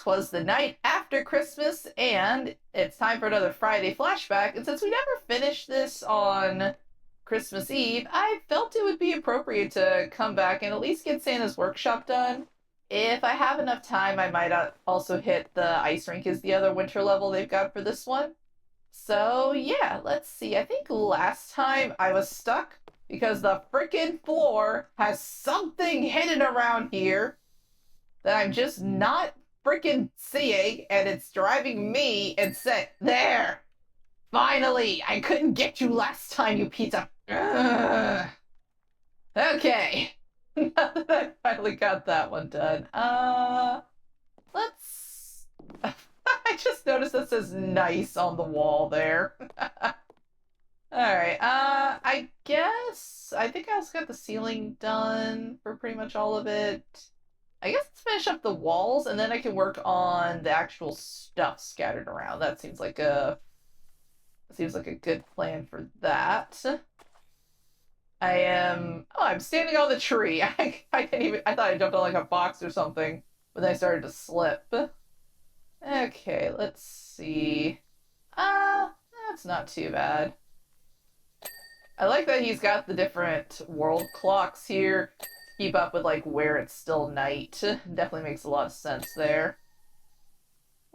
'twas the night after Christmas, and it's time for another Friday flashback. And since we never finished this on Christmas Eve, I felt it would be appropriate to come back and at least get Santa's workshop done. If I have enough time, I might also hit the ice rink as the other winter level they've got for this one. So, yeah, let's see. I think last time I was stuck because the frickin' floor has something hidden around here that I'm just not freaking seeing, and it's driving me insane. There! Finally! I couldn't get you last time, you pizza. Ugh. Okay. Now that I finally got that one done. Let's... I just noticed that says nice on the wall there. Alright, I guess... I think I also got the ceiling done for pretty much all of it. I guess let's finish up the walls, and then I can work on the actual stuff scattered around. That seems like a good plan for that. I'm standing on the tree. I thought I jumped on like a box or something, but then I started to slip. Okay, let's see. That's not too bad. I like that he's got the different world clocks here to keep up with like where it's still night. Definitely makes a lot of sense there.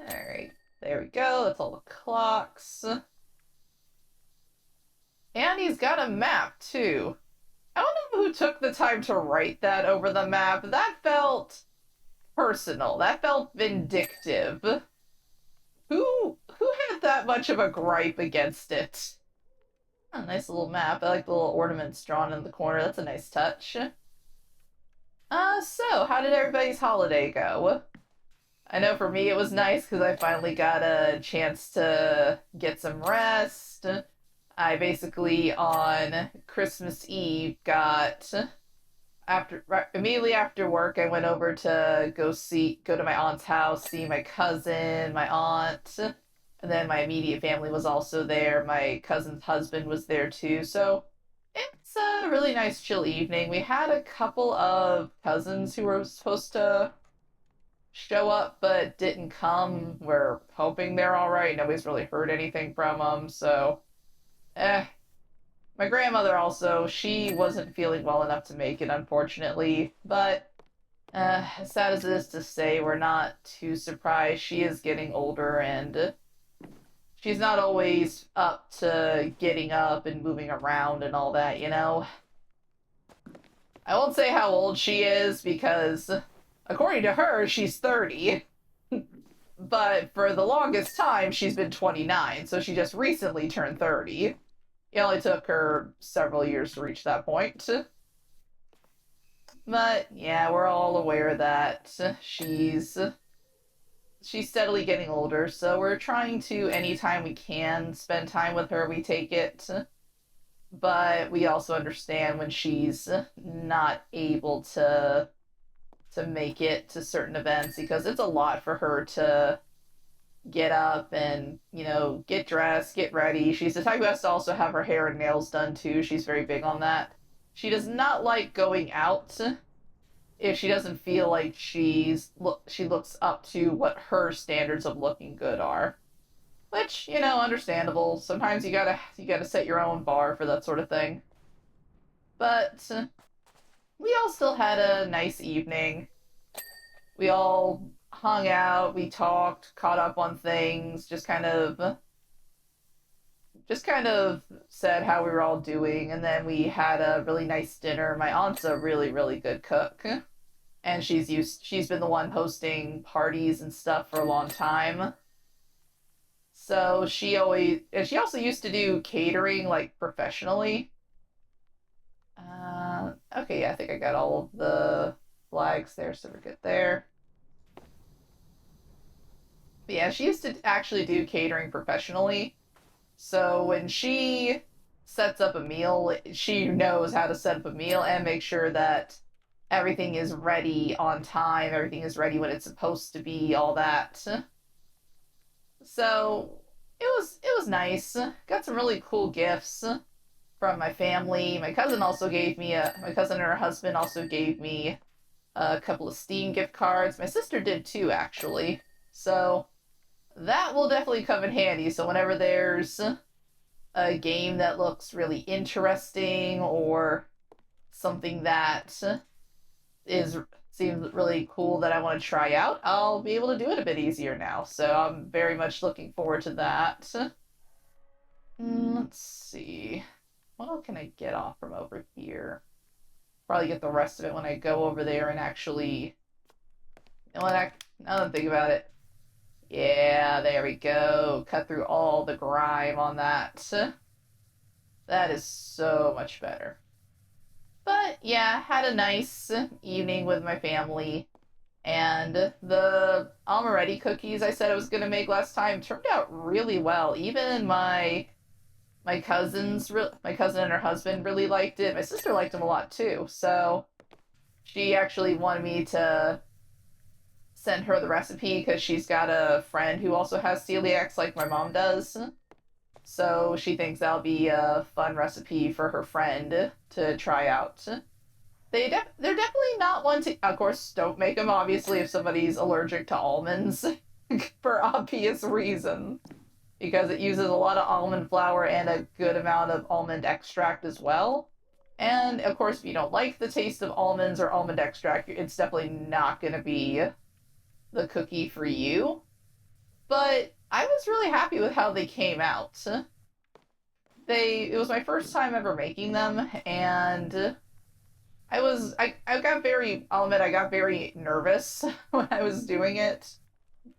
Alright, there we go. That's all the clocks. And he's got a map too. I don't know who took the time to write that over the map. That felt personal. That felt vindictive. Who had that much of a gripe against it? Oh, nice little map. I like the little ornaments drawn in the corner. That's a nice touch. So, how did everybody's holiday go? I know for me it was nice because I finally got a chance to get some rest. I basically, on Christmas Eve, immediately after work, I went over to go to my aunt's house, see my cousin, my aunt, and then my immediate family was also there. My cousin's husband was there too, so it's a really nice chill evening. We had a couple of cousins who were supposed to show up but didn't come. We're hoping they're all right. Nobody's really heard anything from them, so my grandmother also, she wasn't feeling well enough to make it, unfortunately, but as sad as it is to say, we're not too surprised. She is getting older, and she's not always up to getting up and moving around and all that, you know? I won't say how old she is, because according to her, she's 30. But for the longest time, she's been 29, so she just recently turned 30. It only took her several years to reach that point. But yeah, we're all aware that she's steadily getting older, so we're trying to, anytime we can, spend time with her, we take it. But we also understand when she's not able to make it to certain events, because it's a lot for her to get up and, you know, get dressed, get ready. She's the type who has to also have her hair and nails done too. She's very big on that. She does not like going out if she doesn't feel like she looks up to what her standards of looking good are. Which, you know, understandable. Sometimes you gotta set your own bar for that sort of thing. But we all still had a nice evening. We all hung out, we talked, caught up on things, just kind of said how we were all doing, and then we had a really nice dinner. My aunt's a really, really good cook, and she's been the one hosting parties and stuff for a long time. So she also used to do catering, like, professionally. Okay, yeah, I think I got all of the flags there, so we're good there. But yeah, she used to actually do catering professionally. So when she sets up a meal, she knows how to set up a meal and make sure that everything is ready on time, everything is ready when it's supposed to be, all that. So it was nice. Got some really cool gifts from my family. My cousin and her husband also gave me a couple of Steam gift cards. My sister did too, actually. So that will definitely come in handy. So whenever there's a game that looks really interesting or something that is seems really cool that I want to try out, I'll be able to do it a bit easier now. So I'm very much looking forward to that. Let's see. What else can I get off from over here? Probably get the rest of it when I go over there and actually. You know what? Now that I think about it. Yeah, there we go. Cut through all the grime on that. That is so much better. But yeah, had a nice evening with my family. And the Amaretti cookies I said I was gonna make last time turned out really well. Even my my cousin and her husband really liked it. My sister liked them a lot too. So she actually wanted me to send her the recipe because she's got a friend who also has celiacs like my mom does. So she thinks that'll be a fun recipe for her friend to try out. They're definitely not one to. Of course, don't make them obviously if somebody's allergic to almonds, for obvious reason, because it uses a lot of almond flour and a good amount of almond extract as well. And of course, if you don't like the taste of almonds or almond extract, it's definitely not going to be the cookie for you. But I was really happy with how they came out. It was my first time ever making them, and I got very, I'll admit, I got very nervous when I was doing it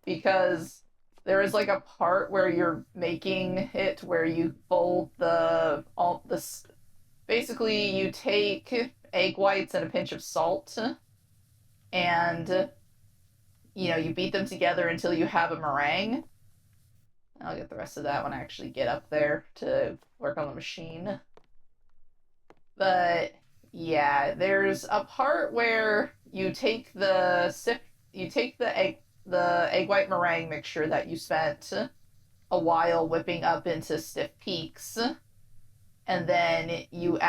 because there is like a part where you're making it where you fold basically you take egg whites and a pinch of salt and you beat them together until you have a meringue. I'll get the rest of that when I actually get up there to work on the machine. But yeah, there's a part where you take the egg white meringue mixture that you spent a while whipping up into stiff peaks, and then you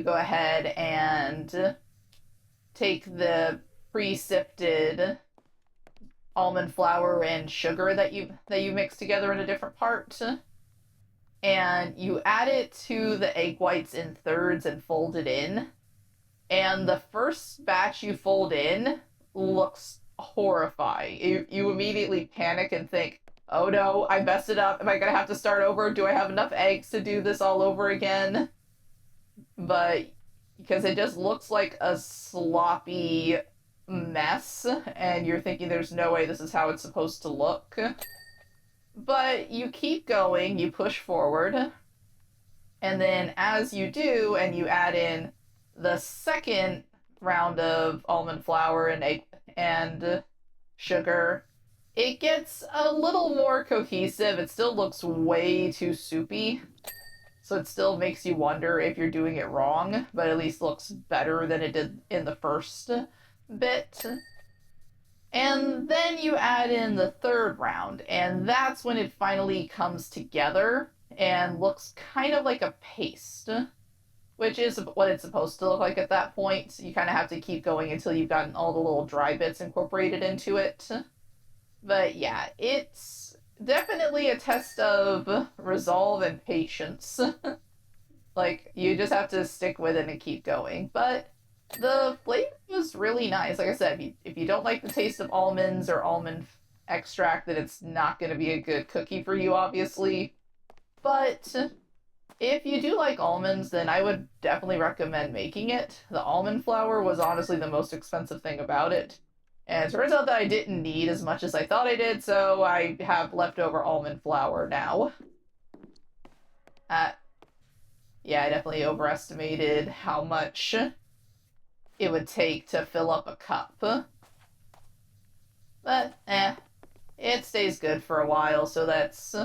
go ahead and take the pre-sifted almond flour and sugar that you mix together in a different part, and you add it to the egg whites in thirds and fold it in. And the first batch you fold in looks horrifying. You immediately panic and think, oh no, I messed it up. Am I going to have to start over? Do I have enough eggs to do this all over again? But because it just looks like a sloppy mess, and you're thinking there's no way this is how it's supposed to look. But you keep going, you push forward, and then as you do, and you add in the second round of almond flour and egg and sugar, it gets a little more cohesive. It still looks way too soupy, so it still makes you wonder if you're doing it wrong, but at least looks better than it did in the first bit. And then you add in the third round, and that's when it finally comes together and looks kind of like a paste, which is what it's supposed to look like at that point. You kind of have to keep going until you've gotten all the little dry bits incorporated into it. But yeah, it's definitely a test of resolve and patience. Like, you just have to stick with it and keep going. But the flavor was really nice. Like I said, if you don't like the taste of almonds or almond extract, then it's not going to be a good cookie for you, obviously. But if you do like almonds, then I would definitely recommend making it. The almond flour was honestly the most expensive thing about it. And it turns out that I didn't need as much as I thought I did, so I have leftover almond flour now. Yeah, I definitely overestimated how much it would take to fill up a cup. But, it stays good for a while, so that's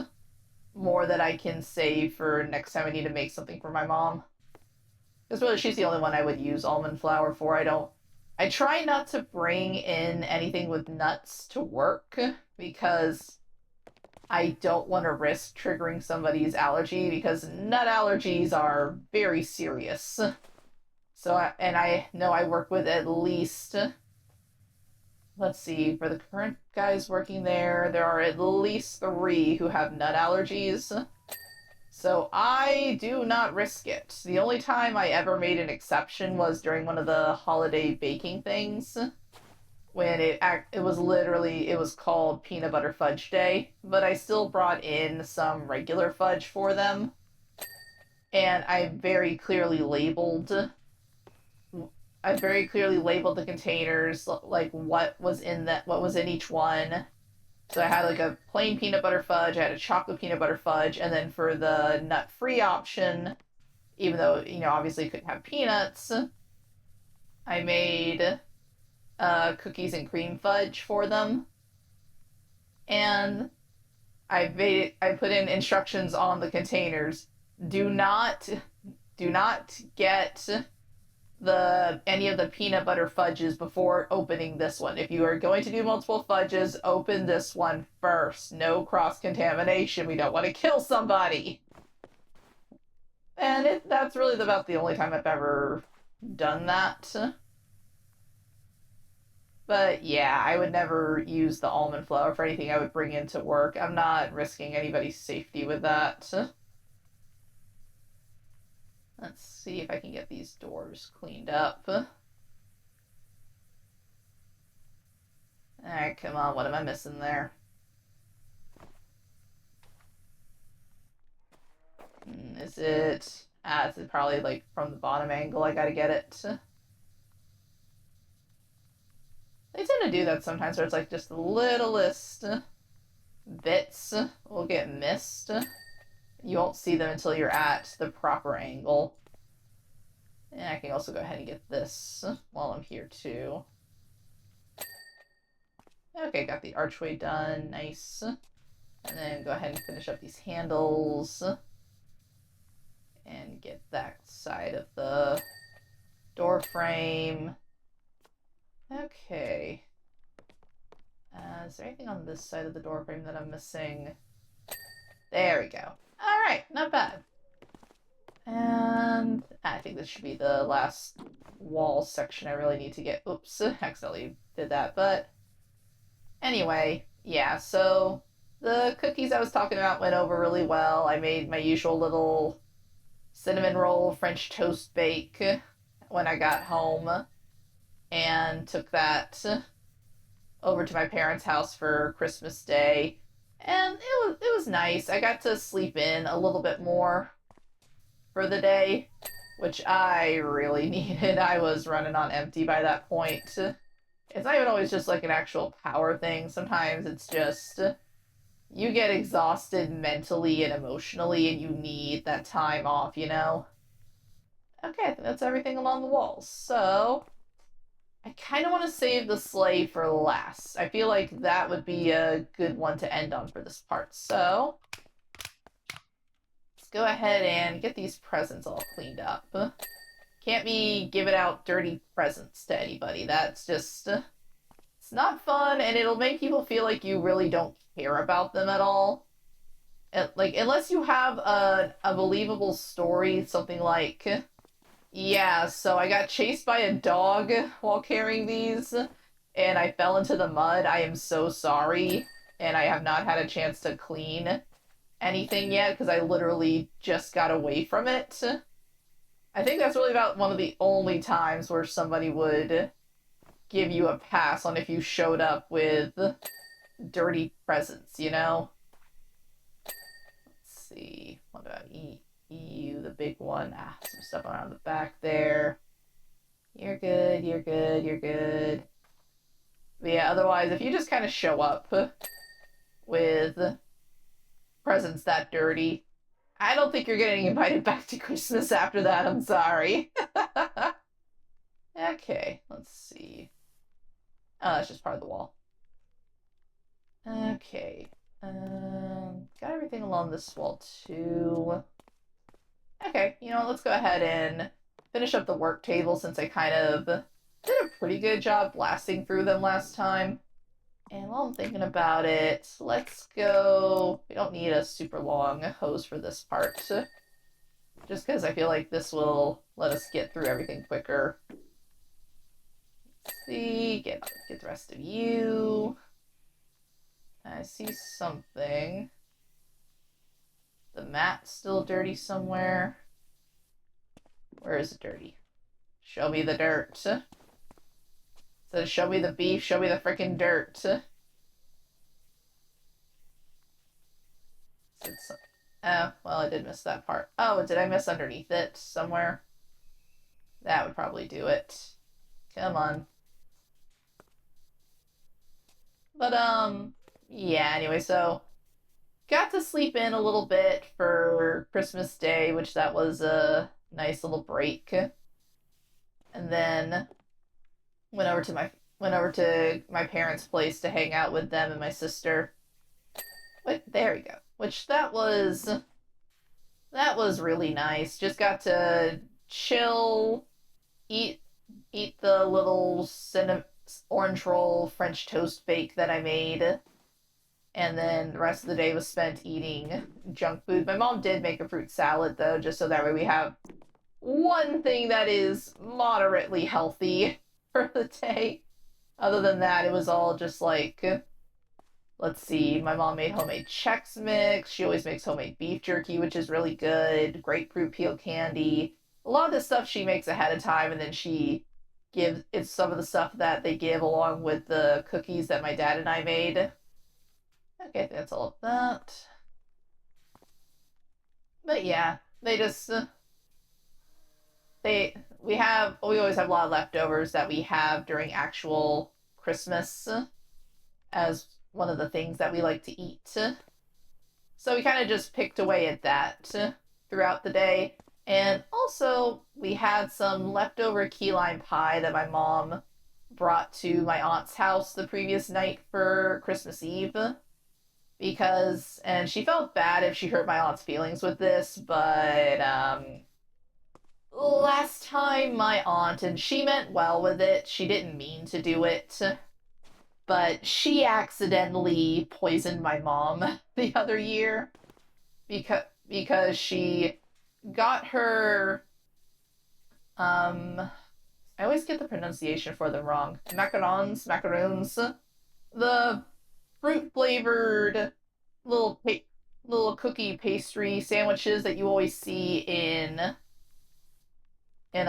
more that I can save for next time I need to make something for my mom. Because really, she's the only one I would use almond flour for. I try not to bring in anything with nuts to work, because I don't want to risk triggering somebody's allergy, because nut allergies are very serious. So, and I know I work with at least, let's see, for the current guys working there, there are at least 3 who have nut allergies. So I do not risk it. The only time I ever made an exception was during one of the holiday baking things, when it was called Peanut Butter Fudge Day, but I still brought in some regular fudge for them, and I very clearly labeled the containers, like what was in each one. So I had like a plain peanut butter fudge, I had a chocolate peanut butter fudge, and then for the nut-free option, even though, obviously couldn't have peanuts, I made cookies and cream fudge for them. And I put in instructions on the containers. Do not get any of the peanut butter fudges before opening this one. If you are going to do multiple fudges, open this one first. No cross-contamination. We don't want to kill somebody. And that's really about the only time I've ever done that. But yeah, I would never use the almond flour for anything I would bring into work. I'm not risking anybody's safety with that. Let's see if I can get these doors cleaned up. Alright, come on, what am I missing there? Is it... it's probably like from the bottom angle I gotta get it. They tend to do that sometimes where it's like just the littlest bits will get missed. You won't see them until you're at the proper angle. And I can also go ahead and get this while I'm here too. Okay, got the archway done. Nice. And then go ahead and finish up these handles. And get that side of the door frame. Okay. Is there anything on this side of the door frame that I'm missing? There we go. Alright, not bad. And I think this should be the last wall section I really need to get. Oops, accidentally did that. But anyway, yeah, so the cookies I was talking about went over really well. I made my usual little cinnamon roll French toast bake when I got home and took that over to my parents' house for Christmas Day. And it was nice. I got to sleep in a little bit more for the day, which I really needed. I was running on empty by that point. It's not even always just like an actual power thing. Sometimes it's just you get exhausted mentally and emotionally and you need that time off, Okay, I think that's everything along the walls. So I kind of want to save the sleigh for last. I feel like that would be a good one to end on for this part. So let's go ahead and get these presents all cleaned up. Can't be giving out dirty presents to anybody. That's just, it's not fun, and it'll make people feel like you really don't care about them at all. Like, unless you have a believable story, something like... Yeah, so I got chased by a dog while carrying these, and I fell into the mud. I am so sorry, and I have not had a chance to clean anything yet, because I literally just got away from it. I think that's really about one of the only times where somebody would give you a pass on if you showed up with dirty presents, Let's see, what about you, the big one. Some stuff around the back there. You're good, you're good, you're good. But yeah, otherwise, if you just kind of show up with presents that dirty, I don't think you're getting invited back to Christmas after that, I'm sorry. Okay, let's see. Oh, that's just part of the wall. Okay. Got everything along this wall, too. Okay, let's go ahead and finish up the work table since I kind of did a pretty good job blasting through them last time. And while I'm thinking about it, let's go... We don't need a super long hose for this part. Just because I feel like this will let us get through everything quicker. See, get the rest of you. I see something. The mat's still dirty somewhere. Where is it dirty? Show me the dirt. So show me the beef, show me the frickin' dirt. Oh, well, I did miss that part. Oh, did I miss underneath it somewhere? That would probably do it. Come on. But, yeah, anyway, so got to sleep in a little bit for Christmas Day, which that was a nice little break. And then went over to my parents' place to hang out with them and my sister. Wait, there we go. Which that was really nice. Just got to chill, eat the little orange roll French toast bake that I made, and then the rest of the day was spent eating junk food. My mom did make a fruit salad though, just so that way we have one thing that is moderately healthy for the day. Other than that, it was all just like, let's see, my mom made homemade Chex Mix. She always makes homemade beef jerky, which is really good. Grapefruit peel candy. A lot of this stuff she makes ahead of time, and then she gives it's some of the stuff that they give along with the cookies that my dad and I made. Okay, that's all of that. But yeah, they just we always have a lot of leftovers that we have during actual Christmas as one of the things that we like to eat. So we kind of just picked away at that throughout the day. And also, we had some leftover key lime pie that my mom brought to my aunt's house the previous night for Christmas Eve. And she felt bad if she hurt my aunt's feelings with this, but, last time my aunt, and she meant well with it, she didn't mean to do it, but she accidentally poisoned my mom the other year because she got her I always get the pronunciation for them wrong. Macarons, the fruit flavored little cookie pastry sandwiches that you always see in in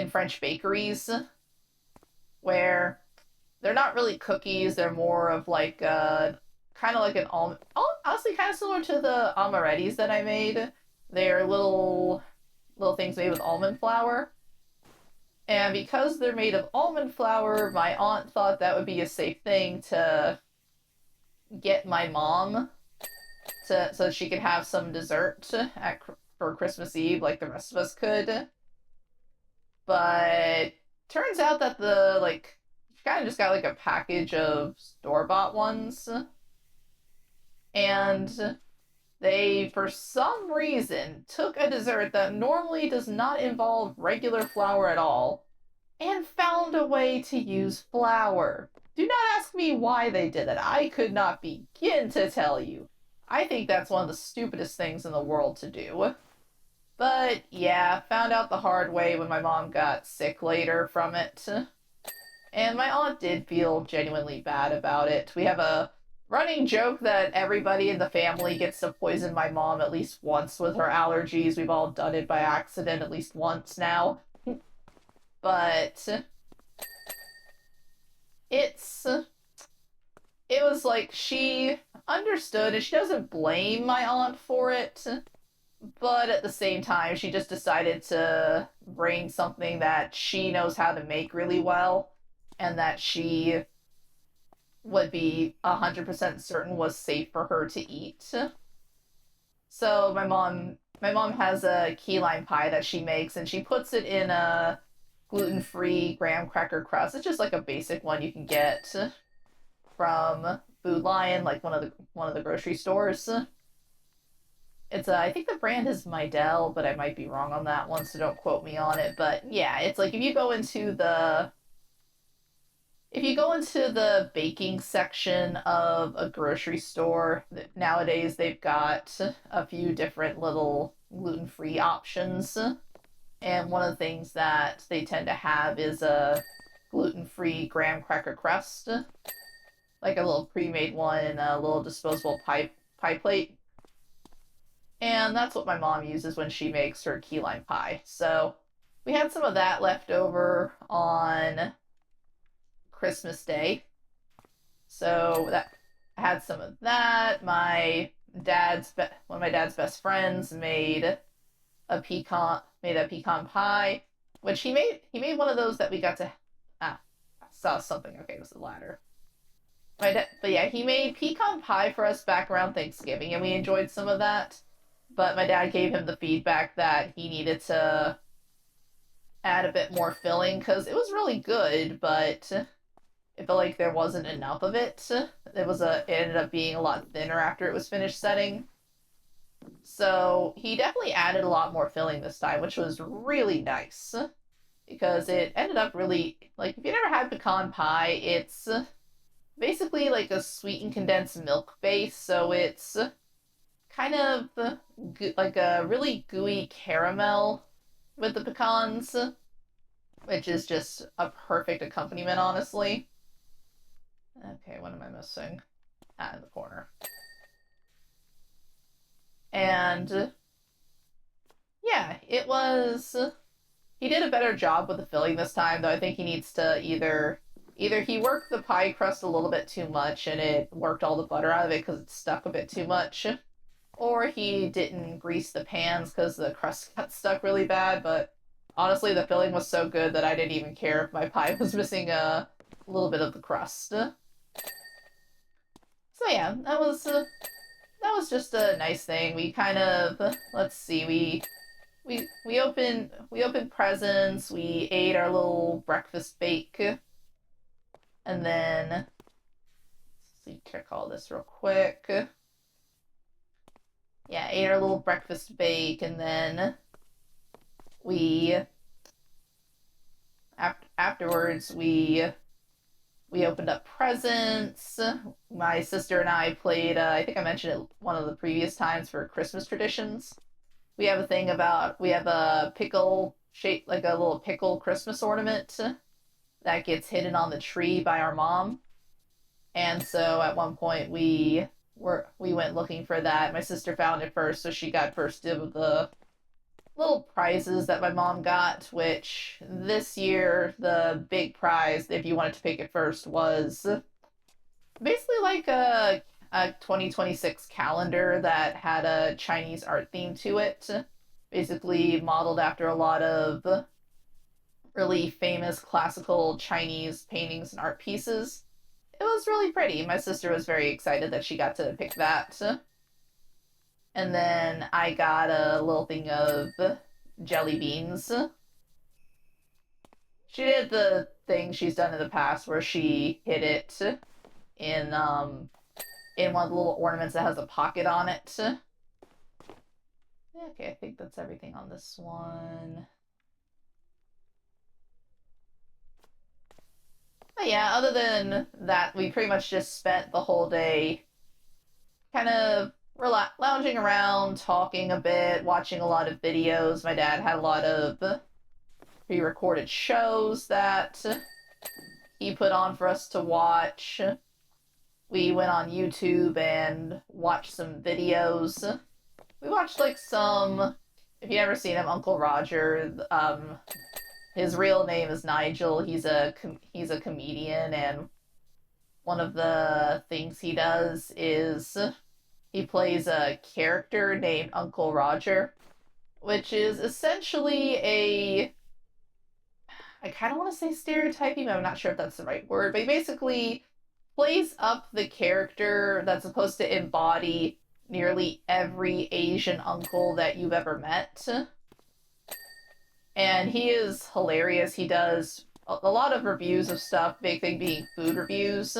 French bakeries, where they're not really cookies, they're more of like kind of like an almond, honestly kind of similar to the amarettis that I made. They're little things made with almond flour. And because they're made of almond flour, my aunt thought that would be a safe thing to get my mom so she could have some dessert for Christmas Eve like the rest of us could. But turns out that she kind of just got like a package of store-bought ones. And they, for some reason, took a dessert that normally does not involve regular flour at all and found a way to use flour. Do not ask me why they did it. I could not begin to tell you. I think that's one of the stupidest things in the world to do. But yeah, found out the hard way when my mom got sick later from it. And my aunt did feel genuinely bad about it. We have a running joke that everybody in the family gets to poison my mom at least once with her allergies. We've all done it by accident at least once now. But it was like she understood, and she doesn't blame my aunt for it, but at the same time she just decided to bring something that she knows how to make really well and that she would be 100% certain was safe for her to eat. So my mom has a key lime pie that she makes, and she puts it in a gluten-free graham cracker crust. It's just like a basic one you can get from Food Lion, like one of the grocery stores. It's I think the brand is Midel, but I might be wrong on that one, so don't quote me on it. But yeah, it's like if you go into the baking section of a grocery store, nowadays they've got a few different little gluten-free options. And one of the things that they tend to have is a gluten-free graham cracker crust, like a little pre-made one in a little disposable pie plate. And that's what my mom uses when she makes her key lime pie. So we had some of that left over on Christmas Day. So that I had some of that. One of my dad's best friends made a pecan pie, which he made one of those that we got to I saw something. Okay, it was the ladder. But yeah, he made pecan pie for us back around Thanksgiving, and we enjoyed some of that. But my dad gave him the feedback that he needed to add a bit more filling because it was really good, but it felt like there wasn't enough of it. It ended up being a lot thinner after it was finished setting. So he definitely added a lot more filling this time, which was really nice because it ended up really like if you never had pecan pie, it's basically like a sweetened condensed milk base, so it's kind of like a really gooey caramel with the pecans, which is just a perfect accompaniment, honestly. Okay, what am I missing? In the corner. And yeah, it was. He did a better job with the filling this time, though I think he needs to either he worked the pie crust a little bit too much and it worked all the butter out of it because it stuck a bit too much, or he didn't grease the pans because the crust got stuck really bad. But honestly, the filling was so good that I didn't even care if my pie was missing a little bit of the crust. So yeah, that was just a nice thing. We kind of let's see, we opened presents, we ate our little breakfast bake, and then let's see, check all this real quick. Yeah, ate our little breakfast bake, and then we afterwards we opened up presents. My sister and I played. I think I mentioned it one of the previous times for Christmas traditions. We have a pickle shape, like a little pickle Christmas ornament that gets hidden on the tree by our mom. And so at one point we went looking for that. My sister found it first, so she got first dib of the little prizes that my mom got, which this year the big prize, if you wanted to pick it first, was basically like a 2026 calendar that had a Chinese art theme to it, basically modeled after a lot of really famous classical Chinese paintings and art pieces. It was really pretty. My sister was very excited that she got to pick that. And then I got a little thing of jelly beans. She did the thing she's done in the past where she hid it in one of the little ornaments that has a pocket on it. Okay, I think that's everything on this one. But yeah, other than that, we pretty much just spent the whole day kind of lounging around, talking a bit, watching a lot of videos. My dad had a lot of pre-recorded shows that he put on for us to watch. We went on YouTube and watched some videos. We watched like some, if you've ever seen him, Uncle Roger. His real name is Nigel. He's a comedian, and one of the things he does is he plays a character named Uncle Roger, which is essentially I kind of want to say stereotyping, but I'm not sure if that's the right word, but he basically plays up the character that's supposed to embody nearly every Asian uncle that you've ever met. And he is hilarious. He does a lot of reviews of stuff, big thing being food reviews,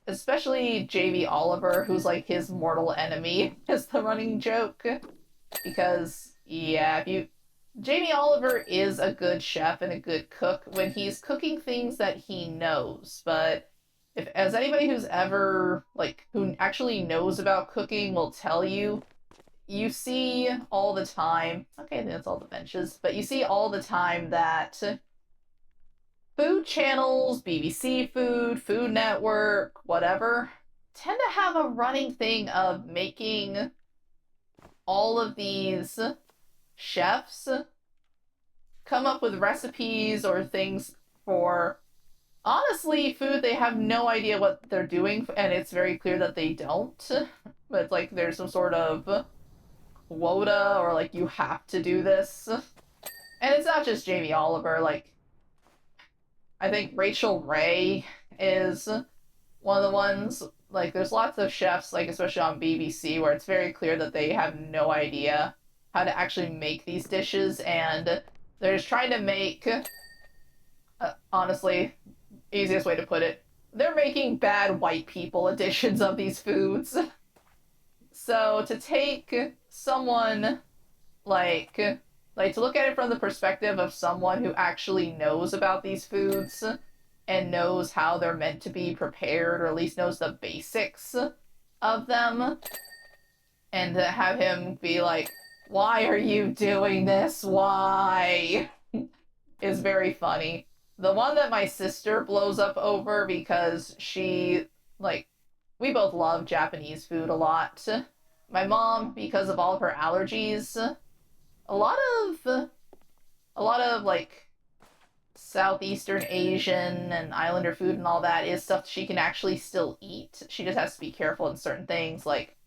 especially JB Oliver, who's like his mortal enemy, is the running joke. Because, yeah, if you Jamie Oliver is a good chef and a good cook when he's cooking things that he knows, but if as anybody who's ever who actually knows about cooking will tell you, you see all the time, okay, I think that's all the benches, but you see all the time that food channels, BBC Food, Food Network, whatever, tend to have a running thing of making all of these chefs come up with recipes or things for, honestly, food they have no idea what they're doing, and it's very clear that they don't. But it's like there's some sort of quota, or like you have to do this. And it's not just Jamie Oliver, like I think Rachel Ray is one of the ones. Like there's lots of chefs, like especially on BBC, where it's very clear that they have no idea how to actually make these dishes, and they're just trying to make, honestly, easiest way to put it, they're making bad white people editions of these foods. So to take someone like to look at it from the perspective of someone who actually knows about these foods and knows how they're meant to be prepared, or at least knows the basics of them, and to have him be like, why are you doing this? Why? Is very funny. The one that my sister blows up over because she, like, we both love Japanese food a lot. My mom, because of all of her allergies, a lot of like Southeastern Asian and Islander food and all that is stuff she can actually still eat. She just has to be careful in certain things. Like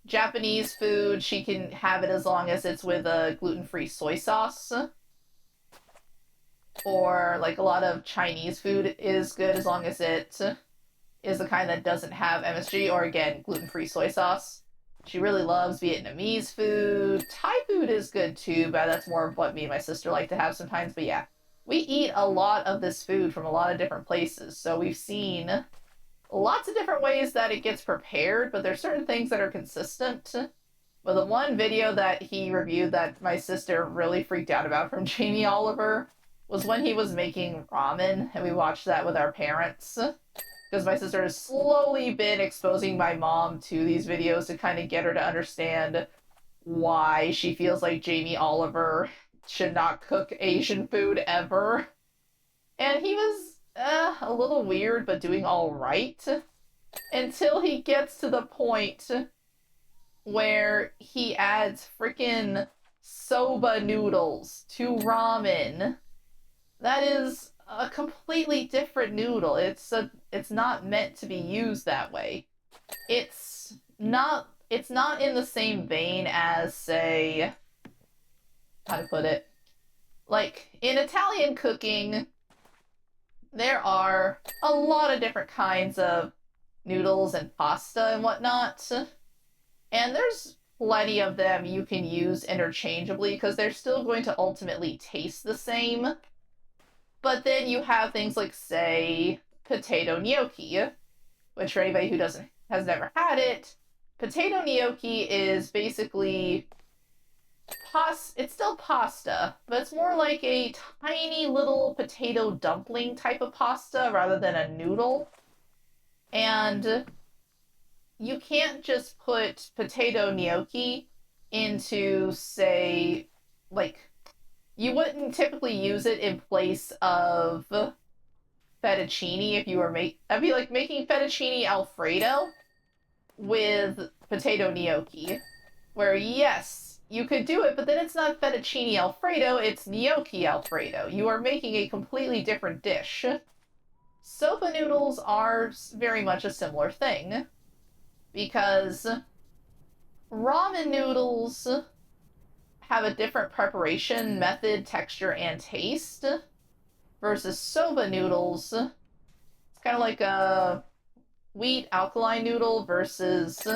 Japanese food, she can have it as long as it's with a gluten-free soy sauce. Or like a lot of Chinese food is good as long as it is the kind that doesn't have MSG or, again, gluten-free soy sauce. She really loves Vietnamese food. Thai food is good too, but that's more of what me and my sister like to have sometimes. But yeah, we eat a lot of this food from a lot of different places. So we've seen lots of different ways that it gets prepared, but there's certain things that are consistent. But the one video that he reviewed that my sister really freaked out about from Jamie Oliver was when he was making ramen, and we watched that with our parents. Because my sister has slowly been exposing my mom to these videos to kind of get her to understand why she feels like Jamie Oliver should not cook Asian food ever. And he was a little weird, but doing all right. Until he gets to the point where he adds freaking soba noodles to ramen. That is a completely different noodle. It's not meant to be used that way. It's not in the same vein as, say, how to put it? Like in Italian cooking, there are a lot of different kinds of noodles and pasta and whatnot. And there's plenty of them you can use interchangeably because they're still going to ultimately taste the same. But then you have things like, say, potato gnocchi, which for anybody who has never had it, potato gnocchi is basically it's still pasta, but it's more like a tiny little potato dumpling type of pasta rather than a noodle. And you can't just put potato gnocchi into, say, like, you wouldn't typically use it in place of fettuccine if you were I'd be like making fettuccine Alfredo with potato gnocchi, where yes, you could do it, but then it's not fettuccine Alfredo, it's gnocchi Alfredo. You are making a completely different dish. Soba noodles are very much a similar thing, because ramen noodles have a different preparation method, texture, and taste, versus soba noodles. It's kind of like a wheat alkaline noodle versus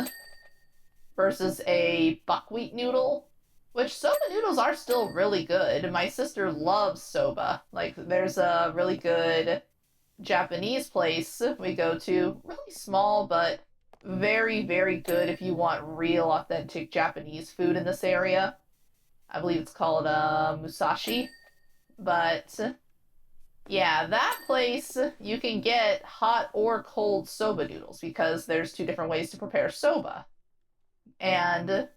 a buckwheat noodle, which soba noodles are still really good. My sister loves soba. Like, there's a really good Japanese place we go to, really small, but very, very good if you want real, authentic Japanese food in this area. I believe it's called Musashi. But yeah, that place, you can get hot or cold soba noodles because there's two different ways to prepare soba. And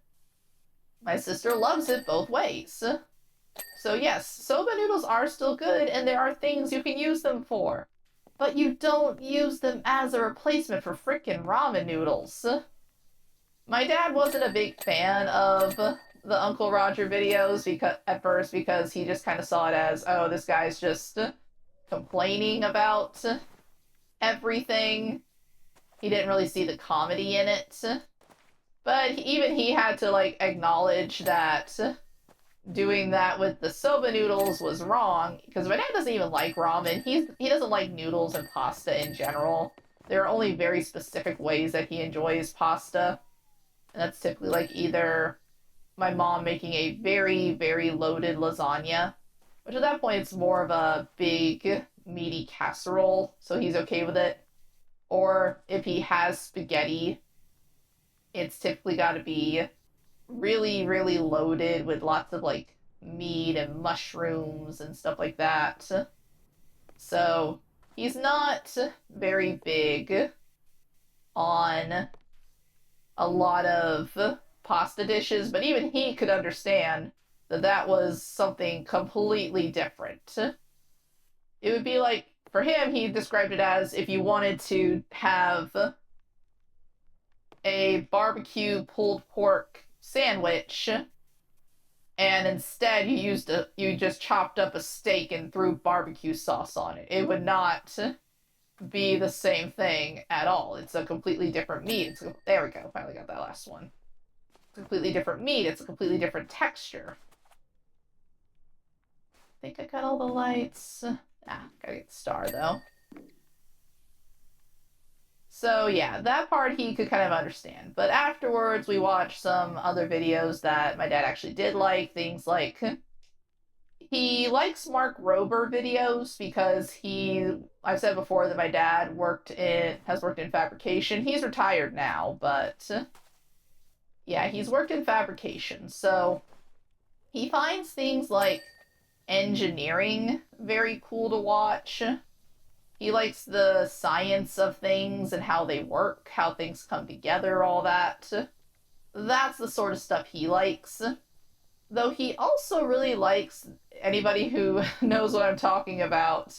My sister loves it both ways. So yes, soba noodles are still good, and there are things you can use them for. But you don't use them as a replacement for frickin' ramen noodles. My dad wasn't a big fan of the Uncle Roger videos because at first because he just kind of saw it as, oh, this guy's just complaining about everything. He didn't really see the comedy in it. But even he had to like acknowledge that doing that with the soba noodles was wrong because my dad doesn't even like ramen. He doesn't like noodles and pasta in general. There are only very specific ways that he enjoys pasta, and that's typically like either my mom making a very, very loaded lasagna, which at that point it's more of a big, meaty casserole, so he's okay with it. Or if he has spaghetti, it's typically got to be really, really loaded with lots of like meat and mushrooms and stuff like that. So he's not very big on a lot of pasta dishes, but even he could understand that that was something completely different. It would be like, for him, he described it as if you wanted to have a barbecue pulled pork sandwich and instead you just chopped up a steak and threw barbecue sauce on it. It would not be the same thing at all. It's a completely different meat. There we go. Finally got that last one. It's a completely different meat. It's a completely different texture. I think I got all the lights. Gotta get the star though. So yeah, that part he could kind of understand. But afterwards, we watched some other videos that my dad actually did like. Things like he likes Mark Rober videos because I've said before that my dad has worked in fabrication. He's retired now, but yeah, he's worked in fabrication. So he finds things like engineering very cool to watch. He likes the science of things and how they work, how things come together, all that. That's the sort of stuff he likes. Though he also really likes, anybody who knows what I'm talking about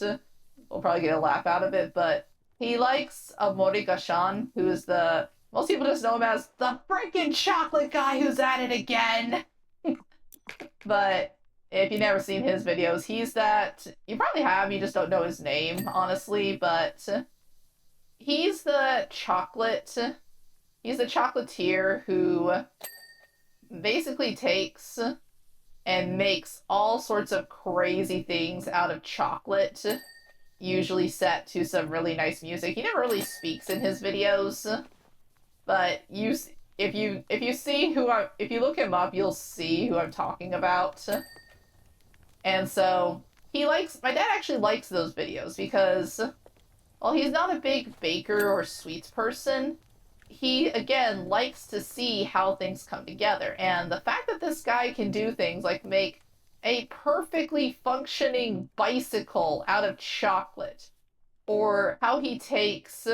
will probably get a laugh out of it, but he likes Amori Gashan, who is most people just know him as the freaking chocolate guy who's at it again. But if you've never seen his videos, he's that. You probably have, you just don't know his name, honestly, but he's the chocolatier who basically takes and makes all sorts of crazy things out of chocolate, usually set to some really nice music. He never really speaks in his videos, but if you if you look him up, you'll see who I'm talking about. And so my dad actually likes those videos because while he's not a big baker or sweets person, he, again, likes to see how things come together. And the fact that this guy can do things like make a perfectly functioning bicycle out of chocolate, or how he takes,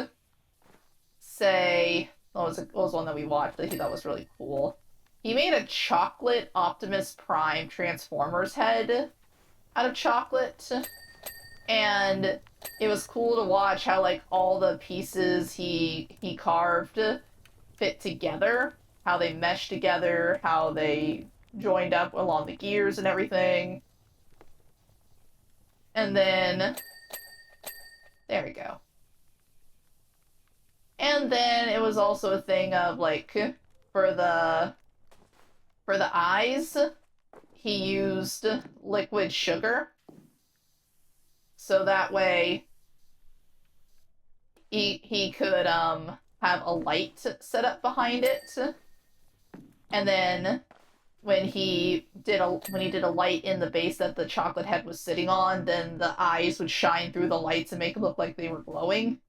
say, what was one that we watched that he thought was really cool? He made a chocolate Optimus Prime Transformers head out of chocolate, and it was cool to watch how like all the pieces he carved fit together, how they meshed together, how they joined up along the gears and everything. And then there we go. And then it was also a thing of like for the eyes, he used liquid sugar. So that way he could have a light set up behind it. And then when he did a light in the base that the chocolate head was sitting on, then the eyes would shine through the lights and make it look like they were glowing.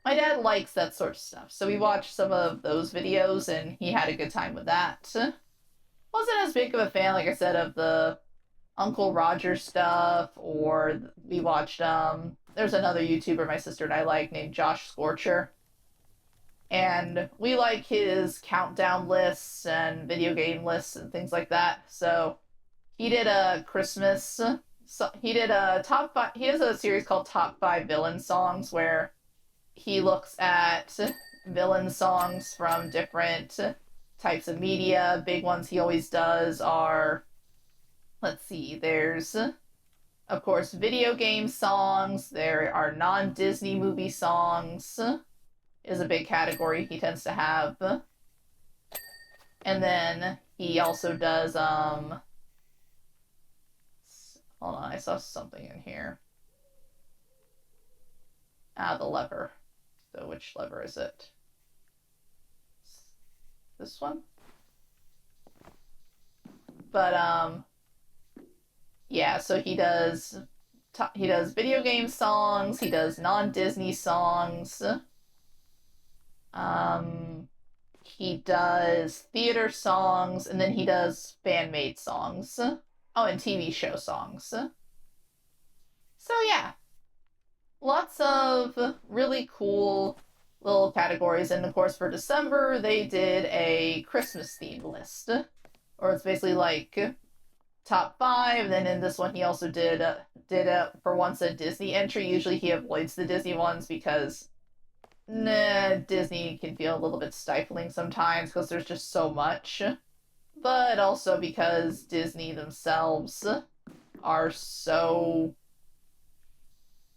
My dad likes that sort of stuff, so we watched some of those videos and he had a good time with that. Wasn't as big of a fan, like I said, of the Uncle Roger stuff, or we watched there's another YouTuber my sister and I like named Josh Scorcher. and we like his countdown lists and video game lists and things like that. So he did a Christmas. So he did a top five. He has a series called Top Five Villain Songs where he looks at villain songs from different types of media. Big ones he always does are, let's see, there's, of course, video game songs. There are non-Disney movie songs, is a big category he tends to have. And then he also does, hold on, I saw something in here. The lever. So which lever is it? This one? But, yeah, so he does video game songs, he does non-Disney songs, he does theater songs, and then he does fan-made songs. Oh, and TV show songs. So yeah, lots of really cool little categories. And of course for December, they did a Christmas themed list. Or it's basically like top 5. Then in this one, he also did for once a Disney entry. Usually he avoids the Disney ones because Disney can feel a little bit stifling sometimes because there's just so much. But also because Disney themselves are so,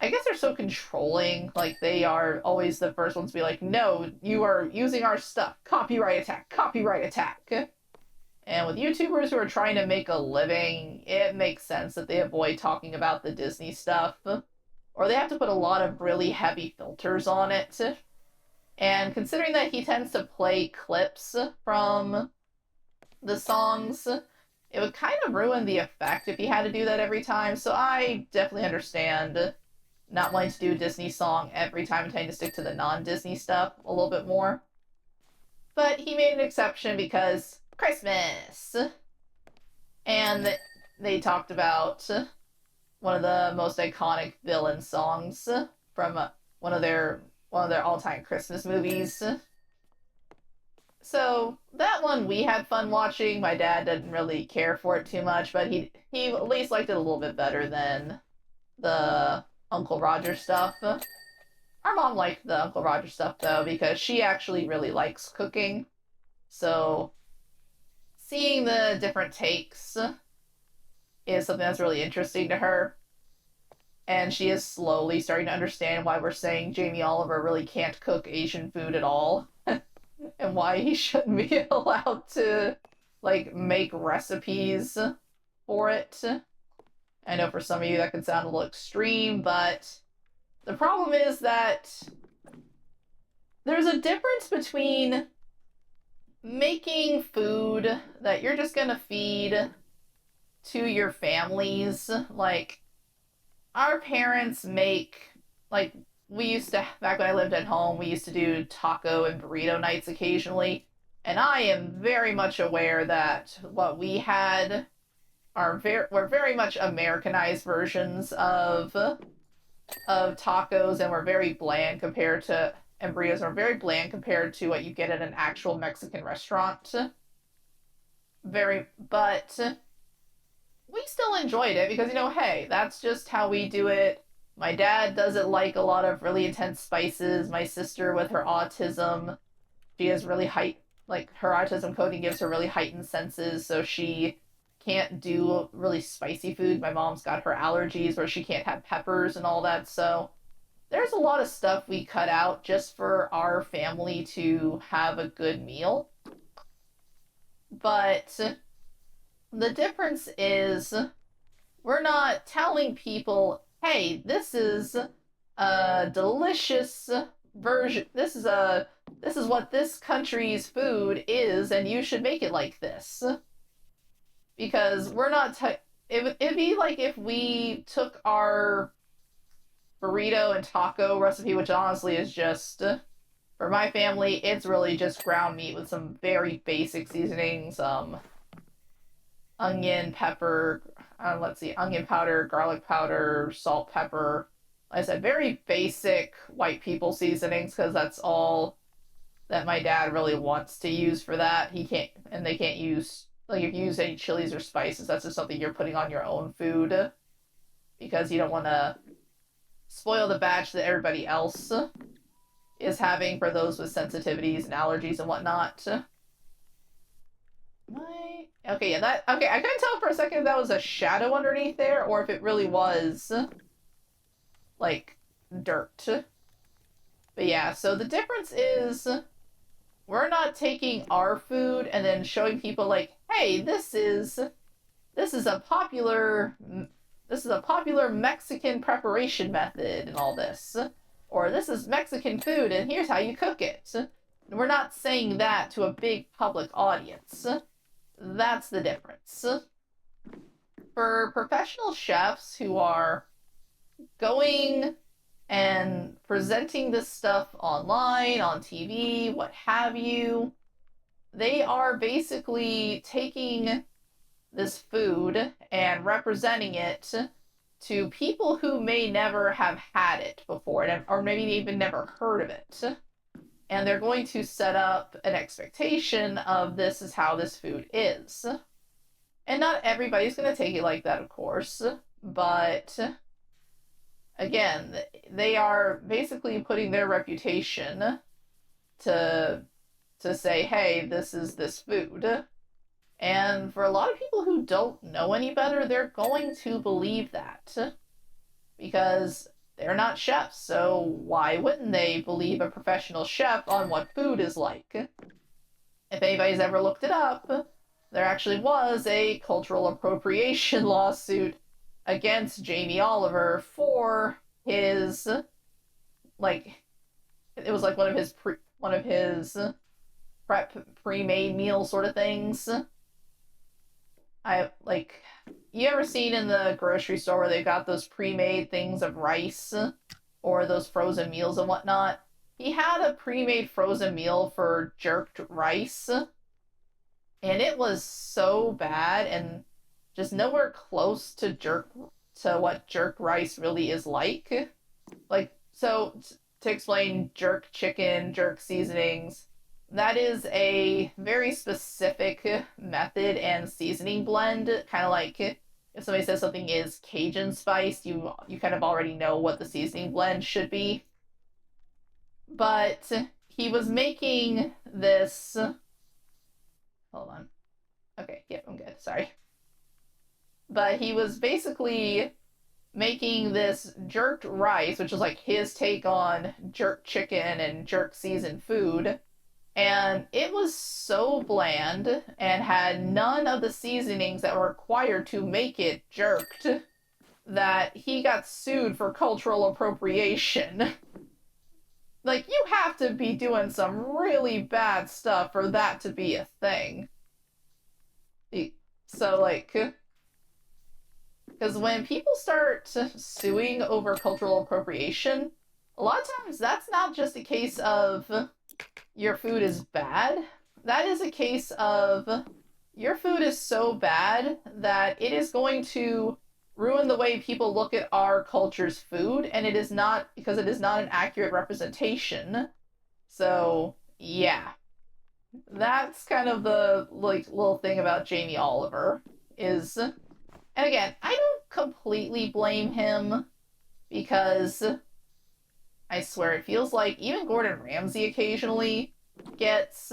I guess they're so controlling. Like, they are always the first ones to be like, no, you are using our stuff. Copyright attack, copyright attack. And with YouTubers who are trying to make a living, it makes sense that they avoid talking about the Disney stuff. Or they have to put a lot of really heavy filters on it. And considering that he tends to play clips from the songs, it would kind of ruin the effect if he had to do that every time. So I definitely understand not wanting to do a Disney song every time and trying to stick to the non-Disney stuff a little bit more. But he made an exception because Christmas! And they talked about one of the most iconic villain songs from one of their all-time Christmas movies. So that one we had fun watching. My dad didn't really care for it too much, but he at least liked it a little bit better than the Uncle Roger stuff. Our mom liked the Uncle Roger stuff though because she actually really likes cooking. So seeing the different takes is something that's really interesting to her. And she is slowly starting to understand why we're saying Jamie Oliver really can't cook Asian food at all. And why he shouldn't be allowed to, like, make recipes for it. I know for some of you that can sound a little extreme, but the problem is that there's a difference between making food that you're just gonna feed to your families. Like, our parents make, like, we used to, back when I lived at home, we used to do taco and burrito nights occasionally. And I am very much aware that what we had were very much Americanized versions of tacos, and were very bland compared to, and burritos are very bland compared to what you get at an actual Mexican restaurant. But we still enjoyed it because, hey, that's just how we do it. My dad doesn't like a lot of really intense spices. My sister, with her autism, she has really her autism coding gives her really heightened senses, so she can't do really spicy food. My mom's got her allergies where she can't have peppers and all that, so there's a lot of stuff we cut out just for our family to have a good meal. But the difference is we're not telling people, hey, this is a delicious version. This is what this country's food is, and you should make it like this. Because we're not. It'd be like if we took our burrito and taco recipe, which honestly is just, for my family, it's really just ground meat with some very basic seasonings, onion, pepper, onion powder, garlic powder, salt, pepper. Like I said, very basic white people seasonings because that's all that my dad really wants to use for that. He can't, and they can't use, like, if you use any chilies or spices, that's just something you're putting on your own food because you don't want to spoil the batch that everybody else is having for those with sensitivities and allergies and whatnot. Okay, yeah, that okay, I couldn't tell for a second if that was a shadow underneath there or if it really was like dirt. But yeah, so the difference is we're not taking our food and then showing people like, hey, this is a popular Mexican preparation method and all this. Or this is Mexican food and here's how you cook it. We're not saying that to a big public audience. That's the difference. For professional chefs who are going and presenting this stuff online, on TV, what have you, they are basically taking this food and representing it to people who may never have had it before, or maybe even never heard of it. And they're going to set up an expectation of this is how this food is. And not everybody's going to take it like that, of course, but again, they are basically putting their reputation to say, hey, this is this food. And for a lot of people who don't know any better, they're going to believe that. Because they're not chefs, so why wouldn't they believe a professional chef on what food is like? If anybody's ever looked it up, there actually was a cultural appropriation lawsuit against Jamie Oliver for his, like, it was like one of his pre-made meal sort of things. You ever seen in the grocery store where they've got those pre-made things of rice or those frozen meals and whatnot? He had a pre-made frozen meal for jerked rice, and it was so bad and just nowhere close to what jerked rice really is like. To explain jerk chicken, jerk seasonings, that is a very specific method and seasoning blend, kind of like if somebody says something is Cajun spiced, you kind of already know what the seasoning blend should be. But he was making this. Hold on. Okay, yeah, I'm good. Sorry. But he was basically making this jerked rice, which was like his take on jerk chicken and jerk seasoned food. And it was so bland and had none of the seasonings that were required to make it jerked that he got sued for cultural appropriation. Like, you have to be doing some really bad stuff for that to be a thing. So, like, because when people start suing over cultural appropriation, a lot of times that's not just a case of your food is bad. That is a case of your food is so bad that it is going to ruin the way people look at our culture's food, and it is not because it is not an accurate representation. So, yeah. That's kind of the little thing about Jamie Oliver is, and again, I don't completely blame him because I swear it feels like even Gordon Ramsay occasionally gets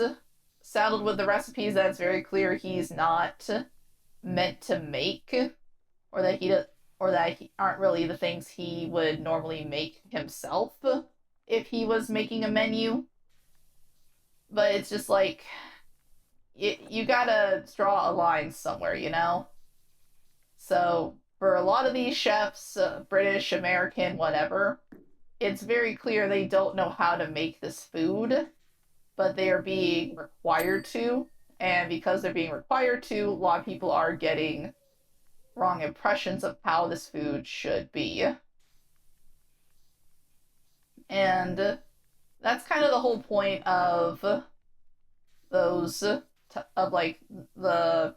saddled with the recipes that it's very clear he's not meant to make, or that he aren't really the things he would normally make himself if he was making a menu. But it's just like you gotta draw a line somewhere, you know? So for a lot of these chefs, British, American, whatever, it's very clear they don't know how to make this food, but they are being required to. And because they're being required to, a lot of people are getting wrong impressions of how this food should be. And that's kind of the whole point of those, of like the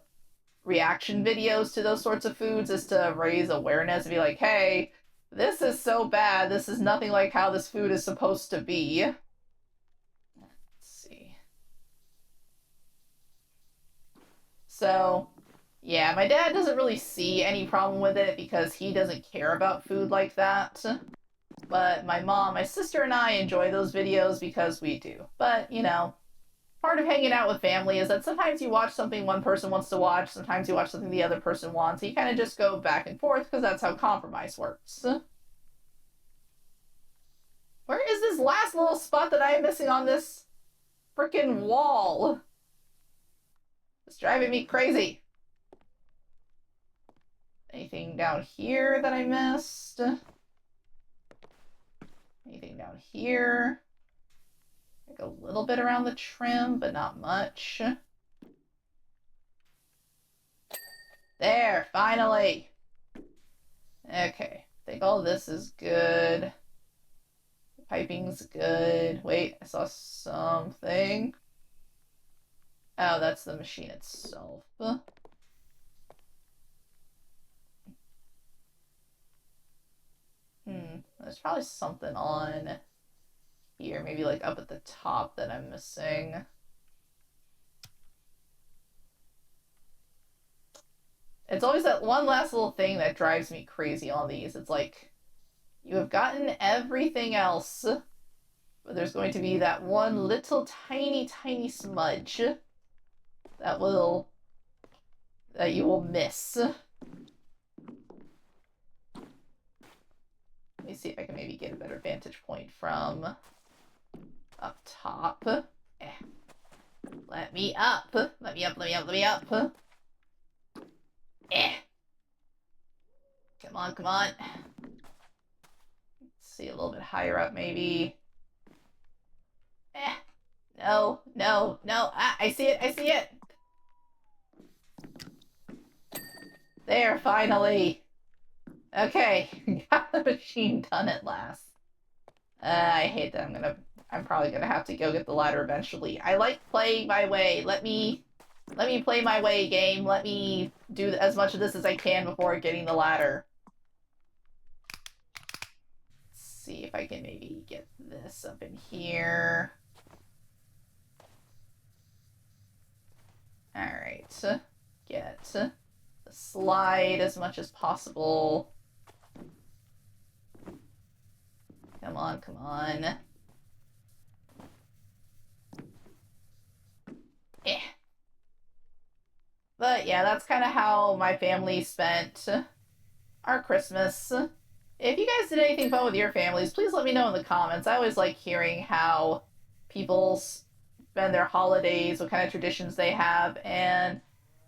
reaction videos to those sorts of foods, is to raise awareness and be like, hey, this is so bad. This is nothing like how this food is supposed to be. Let's So, yeah, my dad doesn't really see any problem with it because he doesn't care about food like that. But my mom, my sister, and I enjoy those videos because we do. But, you know, part of hanging out with family is that sometimes you watch something one person wants to watch, sometimes you watch something the other person wants. You kind of just go back and forth because that's how compromise works. Where is this last little spot that I am missing on this freaking wall? It's driving me crazy. Anything down here that I missed? Anything down here? Like a little bit around the trim, but not much. There, finally. Okay, I think all this is good. The piping's good. Wait, I saw something. Oh, that's the machine itself. There's probably something on here, maybe like up at the top that I'm missing. It's always that one last little thing that drives me crazy on these. It's like, you have gotten everything else, but there's going to be that one little tiny, tiny smudge that you will miss. Let me see if I can maybe get a better vantage point from up top. Let me up. Let me up, let me up, let me up. Come on, come on. Let's see, a little bit higher up, maybe. No, no, no. Ah, I see it, I see it. There, finally. Okay, got the machine done at last. I hate that I'm probably gonna have to go get the ladder eventually. I like playing my way. Let me play my way, game. Let me do as much of this as I can before getting the ladder. Let's see if I can maybe get this up in here. Alright. Get the slide as much as possible. Come on, come on. But yeah, that's kind of how my family spent our Christmas. If you guys did anything fun with your families, please let me know in the comments. I always like hearing how people spend their holidays, what kind of traditions they have, and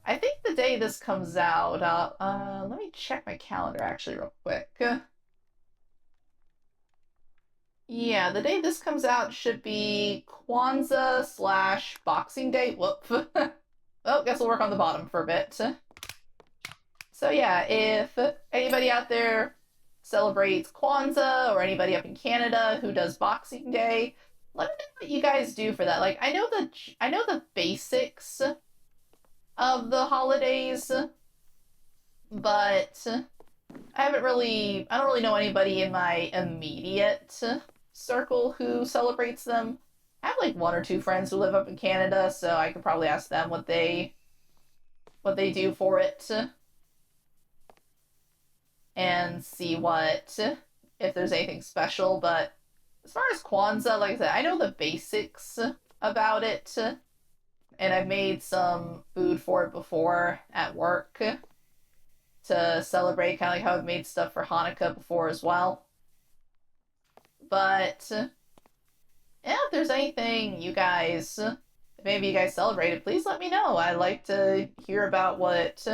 I think the day this comes out, let me check my calendar actually real quick. Yeah, the day this comes out should be Kwanzaa / Boxing Day. Whoop. Well, guess we'll work on the bottom for a bit. So yeah, if anybody out there celebrates Kwanzaa or anybody up in Canada who does Boxing Day, let me know what you guys do for that. Like, I know the basics of the holidays, but I don't really know anybody in my immediate circle who celebrates them. I have like one or two friends who live up in Canada, so I could probably ask them what they do for it and see if there's anything special. But as far as Kwanzaa, like I said, I know the basics about it, and I've made some food for it before at work to celebrate, kind of like how I've made stuff for Hanukkah before as well. But yeah, if there's anything if maybe you guys celebrated, please let me know. I like to hear about what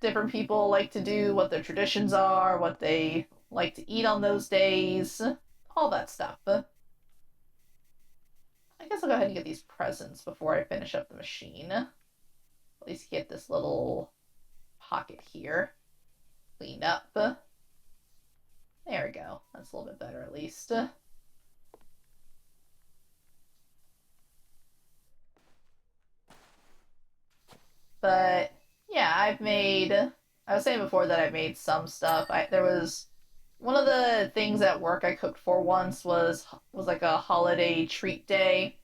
different people like to do, what their traditions are, what they like to eat on those days, all that stuff. I guess I'll go ahead and get these presents before I finish up the machine. At least get this little pocket here cleaned up. There we go. That's a little bit better at least. But yeah, I was saying before that I've made some stuff. There was one of the things at work I cooked for once was like a holiday treat day.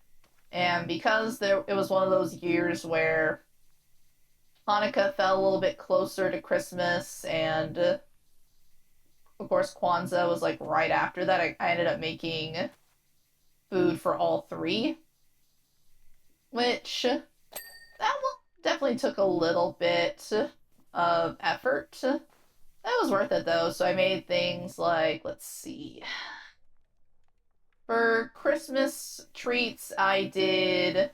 And because it was one of those years where Hanukkah fell a little bit closer to Christmas, and of course, Kwanzaa was like right after that. I ended up making food for all three, which that one definitely took a little bit of effort. That was worth it though. So I made things like, let's see. For Christmas treats, I did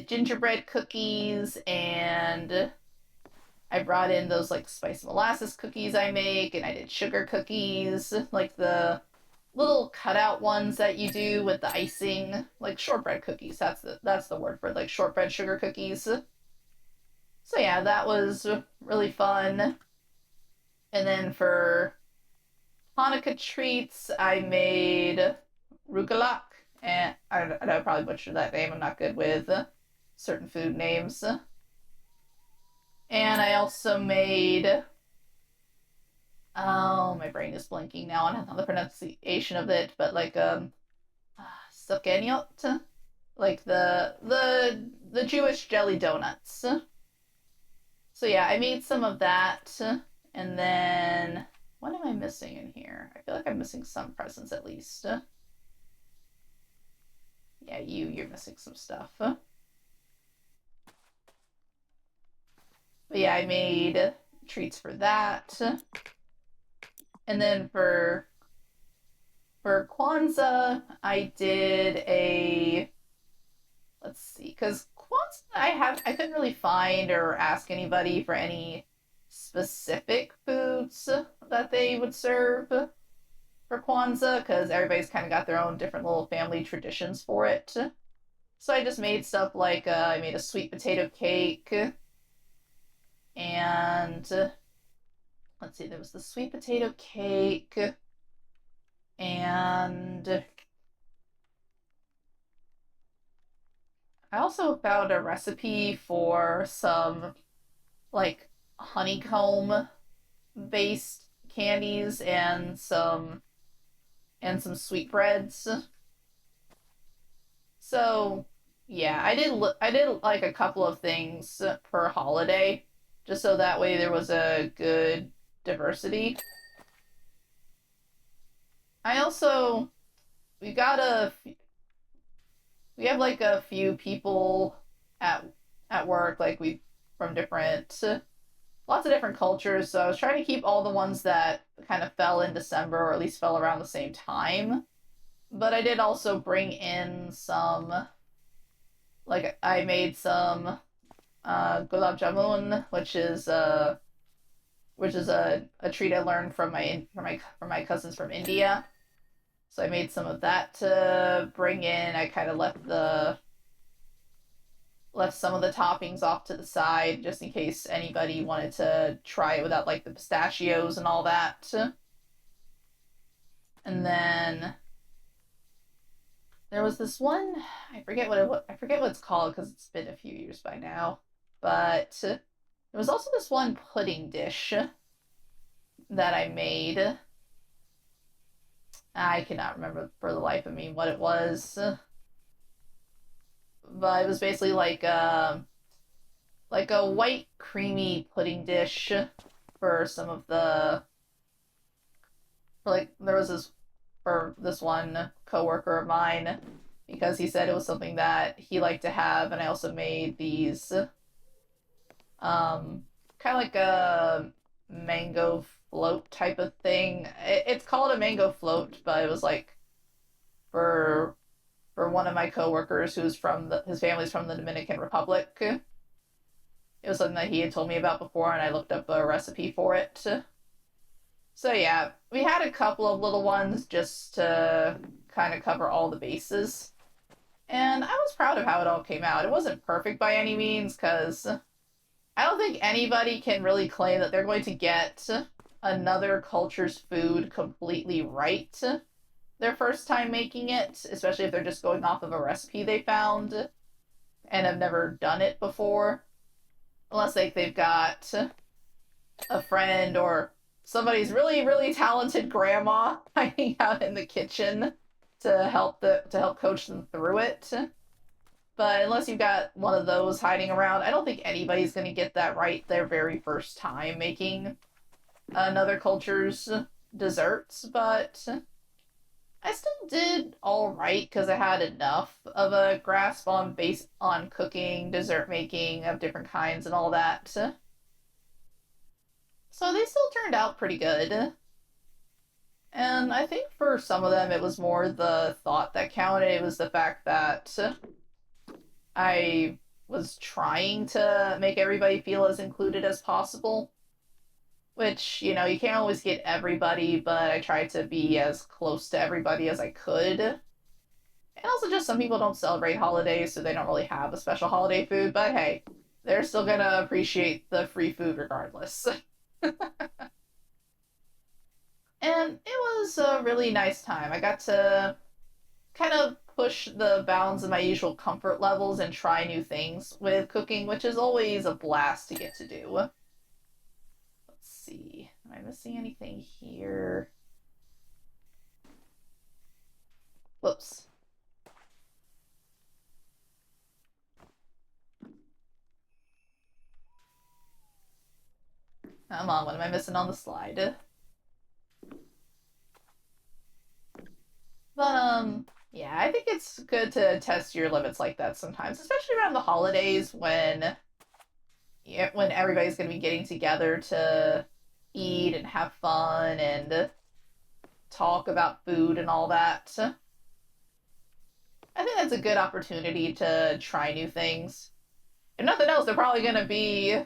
gingerbread cookies, and I brought in those like spice molasses cookies I make, and I did sugar cookies, like the little cutout ones that you do with the icing, like shortbread cookies. That's the word for it, like shortbread sugar cookies. So yeah, that was really fun. And then for Hanukkah treats, I made rugelach, and I probably butchered that name. I'm not good with certain food names. And I also made, oh, my brain is blanking now on the pronunciation of it, but like sukeniot, like the Jewish jelly donuts. So yeah, I made some of that, and then what am I missing in here? I feel like I'm missing some presents at least. Yeah, you're missing some stuff. But yeah, I made treats for that. And then for Kwanzaa, I did a, let's see, because Kwanzaa I couldn't really find or ask anybody for any specific foods that they would serve for Kwanzaa, because everybody's kind of got their own different little family traditions for it. So I just made stuff like I made a sweet potato cake, and let's see, there was the sweet potato cake, and I also found a recipe for some like honeycomb based candies and some sweetbreads. So yeah, I did like a couple of things per holiday, just so that way there was a good diversity. I also we got a we have like a few people at work, like we from different lots of different cultures, so I was trying to keep all the ones that kind of fell in December, or at least fell around the same time. But I did also bring in some, like I made some gulab jamun, which is a treat I learned from my cousins from India. So I made some of that to bring in. I kind of left some of the toppings off to the side just in case anybody wanted to try it without like the pistachios and all that. And then there was this one, I forget what it's called because it's been a few years by now, but there was also this one pudding dish that I made. I cannot remember for the life of me what it was, but it was basically like a white creamy pudding dish for some of the for like there was this for this one coworker of mine, because he said it was something that he liked to have, and I also made these kind of like a mango float type of thing. It's called a mango float, but it was like for one of my coworkers who's his family's from the Dominican Republic. It was something that he had told me about before, and I looked up a recipe for it. So yeah, we had a couple of little ones just to kind of cover all the bases. And I was proud of how it all came out. It wasn't perfect by any means, because I don't think anybody can really claim that they're going to get another culture's food completely right their first time making it, especially if they're just going off of a recipe they found and have never done it before. Unless they've got a friend or somebody's really, really talented grandma hiding out in the kitchen to help coach them through it. But unless you've got one of those hiding around, I don't think anybody's going to get that right their very first time making another culture's desserts. But I still did all right because I had enough of a grasp on base on cooking, dessert making of different kinds, and all that. So they still turned out pretty good. And I think for some of them, it was more the thought that counted. It was the fact that I was trying to make everybody feel as included as possible. Which, you can't always get everybody, but I tried to be as close to everybody as I could. And also, just some people don't celebrate holidays, so they don't really have a special holiday food, but hey, they're still gonna appreciate the free food regardless. And it was a really nice time. I got to kind of push the bounds of my usual comfort levels and try new things with cooking, which is always a blast to get to do. Let's see. Am I missing anything here? Whoops. Come on, what am I missing on the slide? But, yeah, I think it's good to test your limits like that sometimes, especially around the holidays when everybody's going to be getting together to eat and have fun and talk about food and all that. I think that's a good opportunity to try new things. If nothing else, they're probably going to be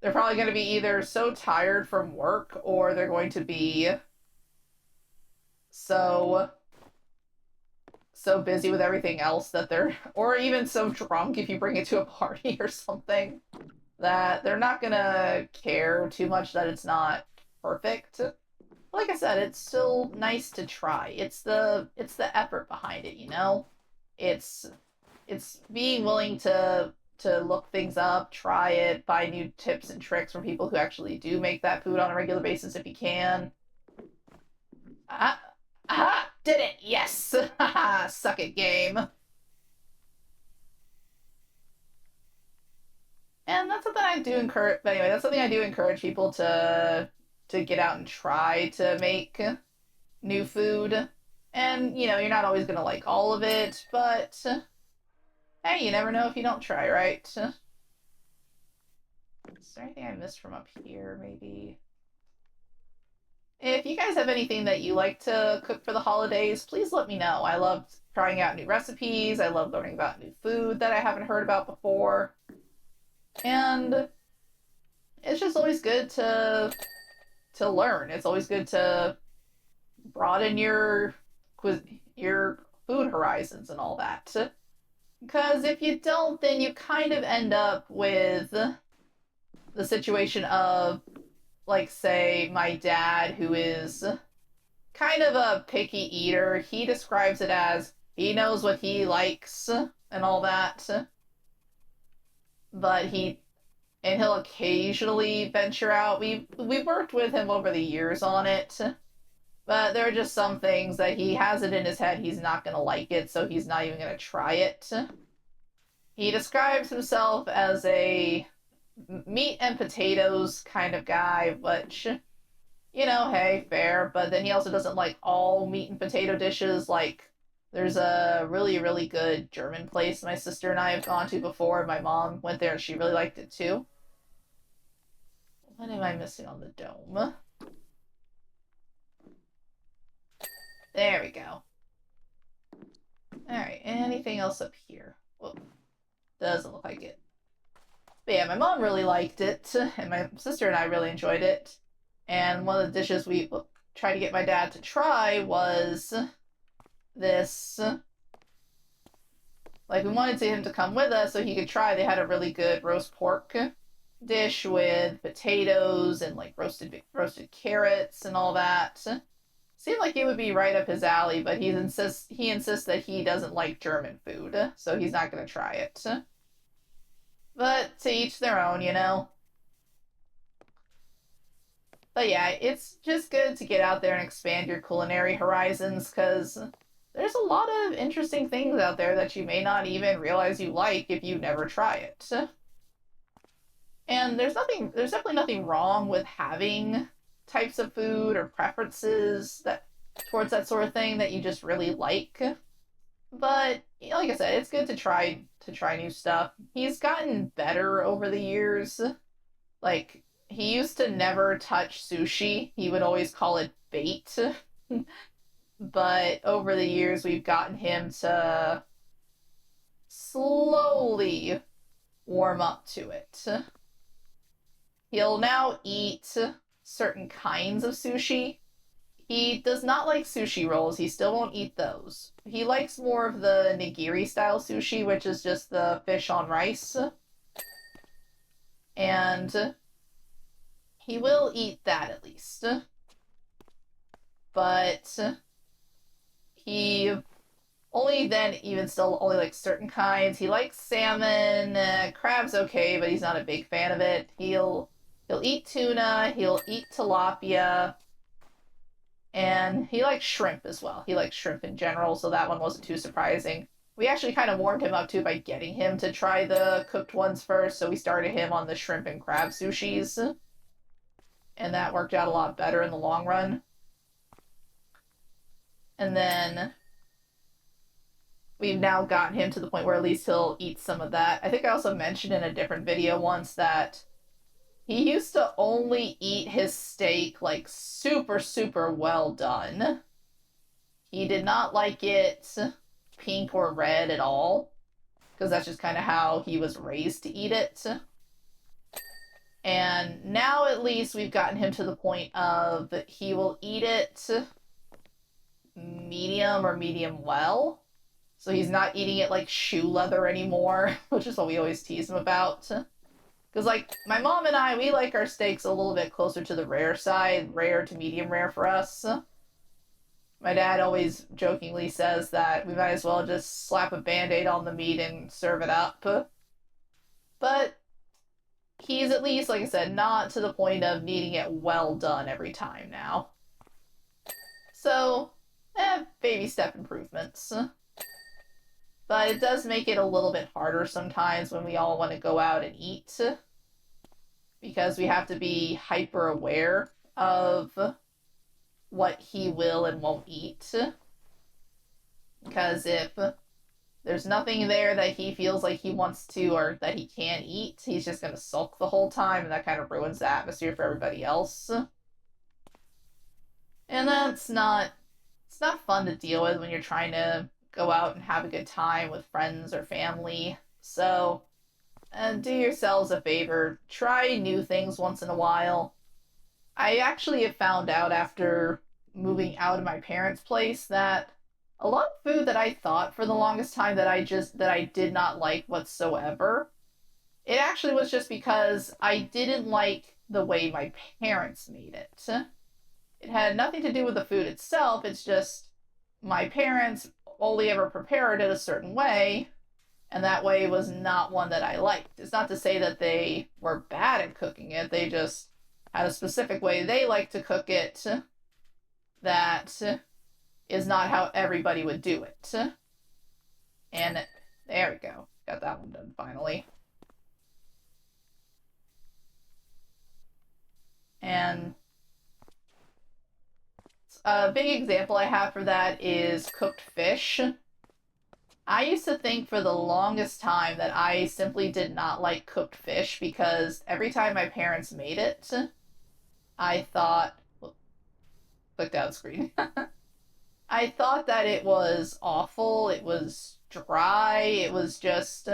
either so tired from work or they're going to be so busy with everything else that they're, or even so drunk if you bring it to a party or something, that they're not gonna care too much that it's not perfect. Like I said, it's still nice to try. It's the effort behind it. It's it's being willing to look things up, try it, buy new tips and tricks from people who actually do make that food on a regular basis if you can. Ah, aha, did it! Yes! Haha, suck it, game. And that's something I do encourage. But anyway, that's something I do encourage people to get out and try to make new food. And you're not always gonna like all of it, but hey, you never know if you don't try, right? Is there anything I missed from up here? Maybe. If you guys have anything that you like to cook for the holidays, please let me know. I love trying out new recipes. I love learning about new food that I haven't heard about before. And it's just always good to learn. It's always good to broaden your food horizons and all that. Because if you don't, then you kind of end up with the situation of, like, say, my dad, who is kind of a picky eater. He describes it as he knows what he likes and all that, but he'll occasionally venture out. We've worked with him over the years on it, but there are just some things that he has it in his head he's not gonna like it, so he's not even gonna try it. He describes himself as a meat and potatoes kind of guy, which, hey, fair. But then he also doesn't like all meat and potato dishes. Like, there's a really, really good German place my sister and I have gone to before. My mom went there and she really liked it too. What am I missing on the dome? There we go. Alright, anything else up here? Whoa. Doesn't look like it. But yeah, my mom really liked it, and my sister and I really enjoyed it. And one of the dishes we tried to get my dad to try was this. Like, we wanted him to come with us so he could try. They had a really good roast pork dish with potatoes and like roasted carrots and all that. Seemed like it would be right up his alley, but he insists that he doesn't like German food, so he's not gonna try it. But to each their own. But yeah, it's just good to get out there and expand your culinary horizons, because there's a lot of interesting things out there that you may not even realize you like if you never try it. And there's definitely nothing wrong with having types of food or preferences that towards that sort of thing that you just really like. But like I said, it's good to try new stuff. He's gotten better over the years. Like he used to never touch sushi. He would always call it bait. But over the years we've gotten him to slowly warm up to it. He'll now eat certain kinds of sushi. He does not like sushi rolls. He still won't eat those. He likes more of the nigiri style sushi, which is just the fish on rice. And he will eat that at least. But he only then even still only likes certain kinds. He likes salmon, crab's okay, but he's not a big fan of it. He'll eat tuna, he'll eat tilapia, and he likes shrimp as well. He likes shrimp in general, so that one wasn't too surprising. We actually kind of warmed him up too by getting him to try the cooked ones first, so we started him on the shrimp and crab sushis, and that worked out a lot better in the long run. And then we've now gotten him to the point where at least he'll eat some of that. I think I also mentioned in a different video once that he used to only eat his steak like super, super well done. He did not like it pink or red at all, because that's just kind of how he was raised to eat it. And now at least we've gotten him to the point of he will eat it medium or medium well. So he's not eating it like shoe leather anymore, which is what we always tease him about. Because, like, my mom and I, we like our steaks a little bit closer to the rare side, rare to medium rare for us. My dad always jokingly says that we might as well just slap a Band-Aid on the meat and serve it up. But he's at least, like I said, not to the point of needing it well done every time now. So, baby step improvements. But it does make it a little bit harder sometimes when we all want to go out and eat, because we have to be hyper aware of what he will and won't eat. Because if there's nothing there that he feels like he wants to or that he can't eat, he's just going to sulk the whole time, and that kind of ruins the atmosphere for everybody else. And it's not fun to deal with when you're trying to go out and have a good time with friends or family. So, do yourselves a favor. Try new things once in a while. I actually have found out after moving out of my parents' place that a lot of food that I thought for the longest time that I did not like whatsoever, it actually was just because I didn't like the way my parents made it. It had nothing to do with the food itself, it's just my parents only ever prepared it a certain way, and that way was not one that I liked. It's not to say that they were bad at cooking it, they just had a specific way they like to cook it that is not how everybody would do it. And there we go. Got that one done finally. And a big example I have for that is cooked fish. I used to think for the longest time that I simply did not like cooked fish because every time my parents made it, I thought, clicked out screen. I thought that it was awful, it was dry, it was just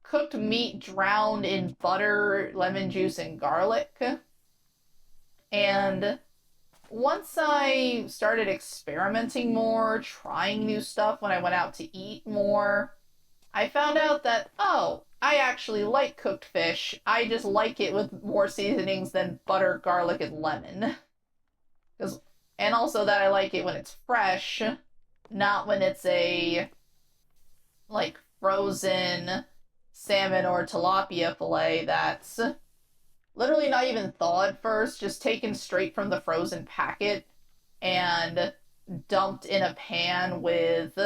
cooked meat drowned in butter, lemon juice, and garlic. And once I started experimenting more, trying new stuff when I went out to eat more, I found out that, oh, I actually like cooked fish. I just like it with more seasonings than butter, garlic, and lemon. And also that I like it when it's fresh, not when it's a, like, frozen salmon or tilapia fillet that's literally not even thawed first, just taken straight from the frozen packet and dumped in a pan with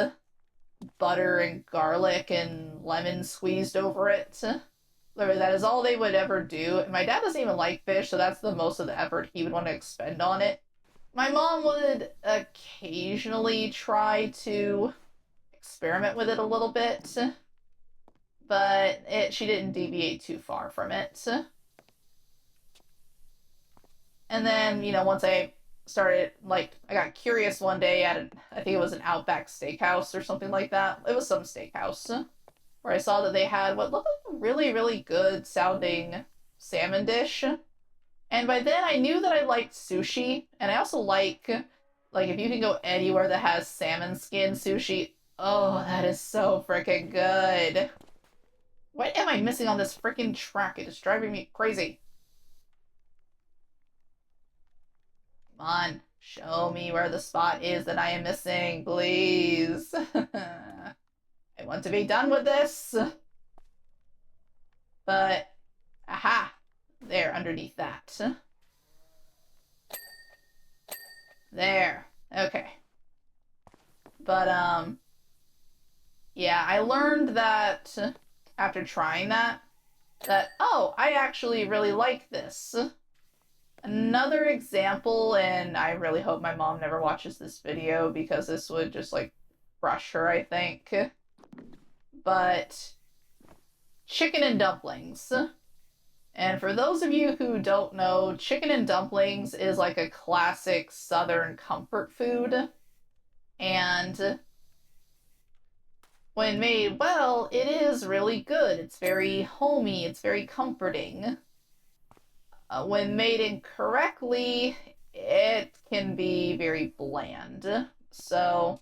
butter and garlic and lemon squeezed over it. Literally, that is all they would ever do. And my dad doesn't even like fish, so that's the most of the effort he would want to expend on it. My mom would occasionally try to experiment with it a little bit, but she didn't deviate too far from it. And then, once I started, I got curious one day at, I think it was an Outback Steakhouse or something like that. It was some steakhouse where I saw that they had what looked like a really, really good sounding salmon dish. And by then I knew that I liked sushi, and I also like if you can go anywhere that has salmon skin sushi, oh, that is so freaking good. What am I missing on this freaking track? It is driving me crazy. Come on, show me where the spot is that I am missing, please. I want to be done with this. But, aha, there, underneath that. There, okay. But, yeah, I learned that after trying that, oh, I actually really like this. Another example, and I really hope my mom never watches this video because this would just, crush her, I think. But chicken and dumplings. And for those of you who don't know, chicken and dumplings is like a classic Southern comfort food. And when made well, it is really good. It's very homey, it's very comforting. When made incorrectly, it can be very bland. So,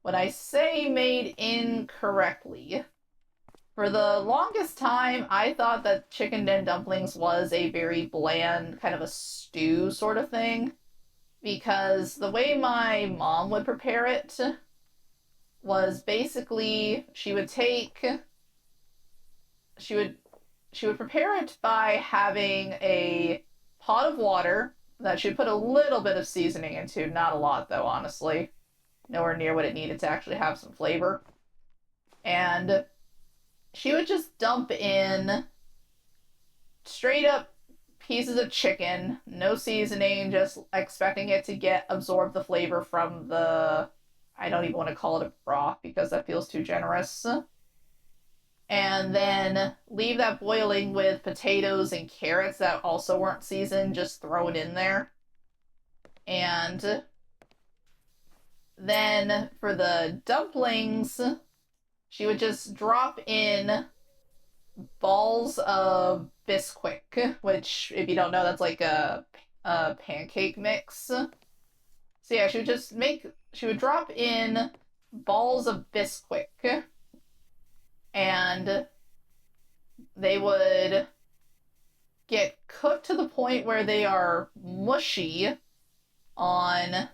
when I say made incorrectly, for the longest time, I thought that chicken and dumplings was a very bland, kind of a stew sort of thing. Because the way my mom would prepare it was basically she would prepare it by having a pot of water that she would put a little bit of seasoning into, not a lot though, honestly. Nowhere near what it needed to actually have some flavor. And she would just dump in straight up pieces of chicken, no seasoning, just expecting it to absorb the flavor from the, I don't even want to call it a broth because that feels too generous. And then leave that boiling with potatoes and carrots that also weren't seasoned, just throw it in there. And then for the dumplings, she would just drop in balls of Bisquick, which, if you don't know, that's like a pancake mix. So yeah, she would drop in balls of Bisquick, and they would get cooked to the point where they are mushy on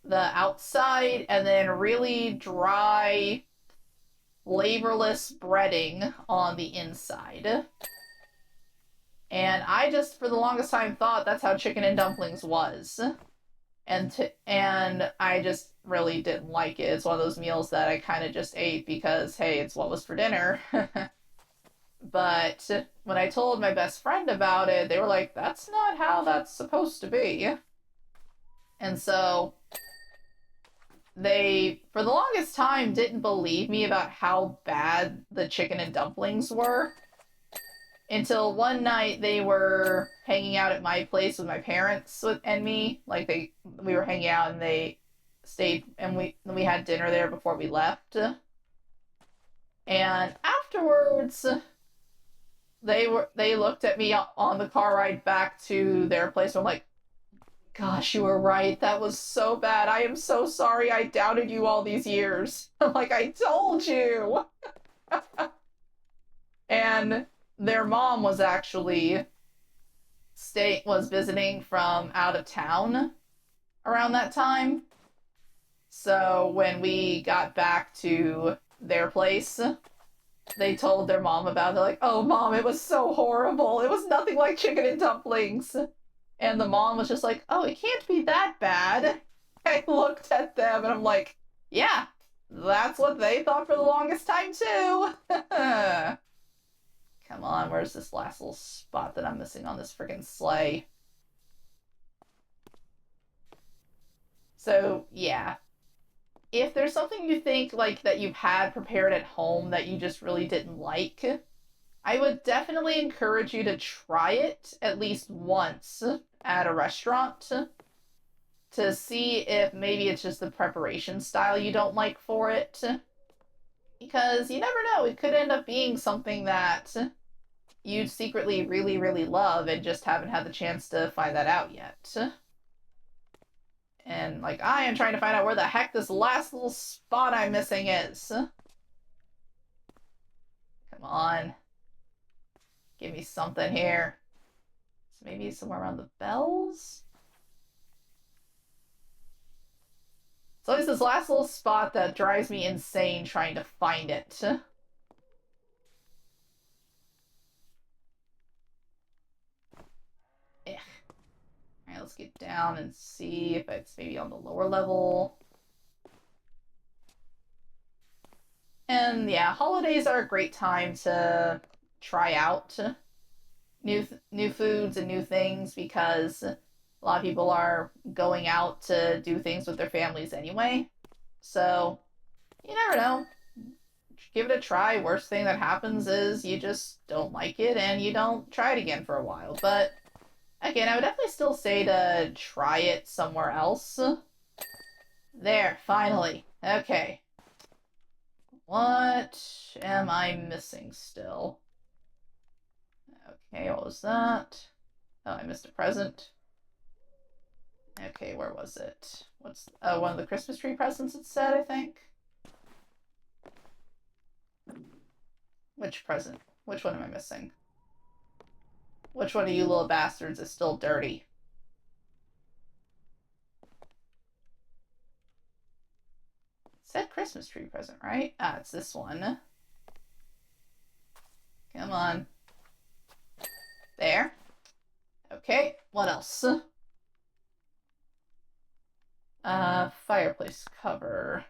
the outside, and then really dry, flavorless breading on the inside. And I just, for the longest time, thought that's how chicken and dumplings was. And I just really didn't like it. It's one of those meals that I kind of just ate because, hey, it's what was for dinner. But when I told my best friend about it, they were like, that's not how that's supposed to be. And so they, for the longest time, didn't believe me about how bad the chicken and dumplings were. Until one night they were hanging out at my place with my parents and me. We were hanging out and they stayed and we had dinner there before we left. And afterwards, they looked at me on the car ride back to their place and were like, gosh, you were right. That was so bad. I am so sorry I doubted you all these years. Like, I told you. And their mom was actually visiting from out of town around that time. So when we got back to their place, they told their mom about it. They're like, oh, Mom, it was so horrible. It was nothing like chicken and dumplings. And the mom was just like, oh, it can't be that bad. I looked at them and I'm like, yeah, that's what they thought for the longest time too. Come on, where's this last little spot that I'm missing on this freaking sleigh? So, yeah. If there's something you think like that you've had prepared at home that you just really didn't like, I would definitely encourage you to try it at least once at a restaurant to see if maybe it's just the preparation style you don't like for it. Because you never know, it could end up being something that you secretly really, really love and just haven't had the chance to find that out yet. And, like, I am trying to find out where the heck this last little spot I'm missing is. Come on. Give me something here. So maybe somewhere around the bells? It's always this last little spot that drives me insane trying to find it. Eh. Alright, let's get down and see if it's maybe on the lower level. And yeah, holidays are a great time to try out new foods and new things because a lot of people are going out to do things with their families anyway. So, you never know. Give it a try. Worst thing that happens is you just don't like it and you don't try it again for a while. But again, I would definitely still say to try it somewhere else. There, finally. Okay. What am I missing still? Okay, what was that? Oh, I missed a present. Okay, where was it? What's one of the Christmas tree presents it said, I think? Which present? Which one am I missing? Which one of you little bastards is still dirty? It said Christmas tree present, right? Ah, it's this one. Come on. There. Okay, what else? Fireplace cover.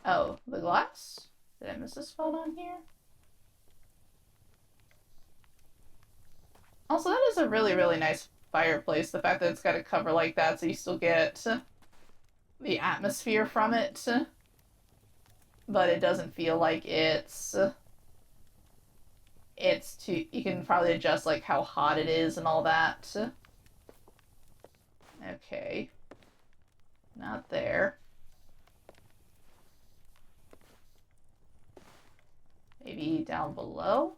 Oh, the glass? Did I miss a spot on here? Also, that is a really, really nice fireplace. The fact that it's got a cover like that so you still get the atmosphere from it, but it doesn't feel like it's too... You can probably adjust, like, how hot it is and all that. Okay. Not there. Maybe down below?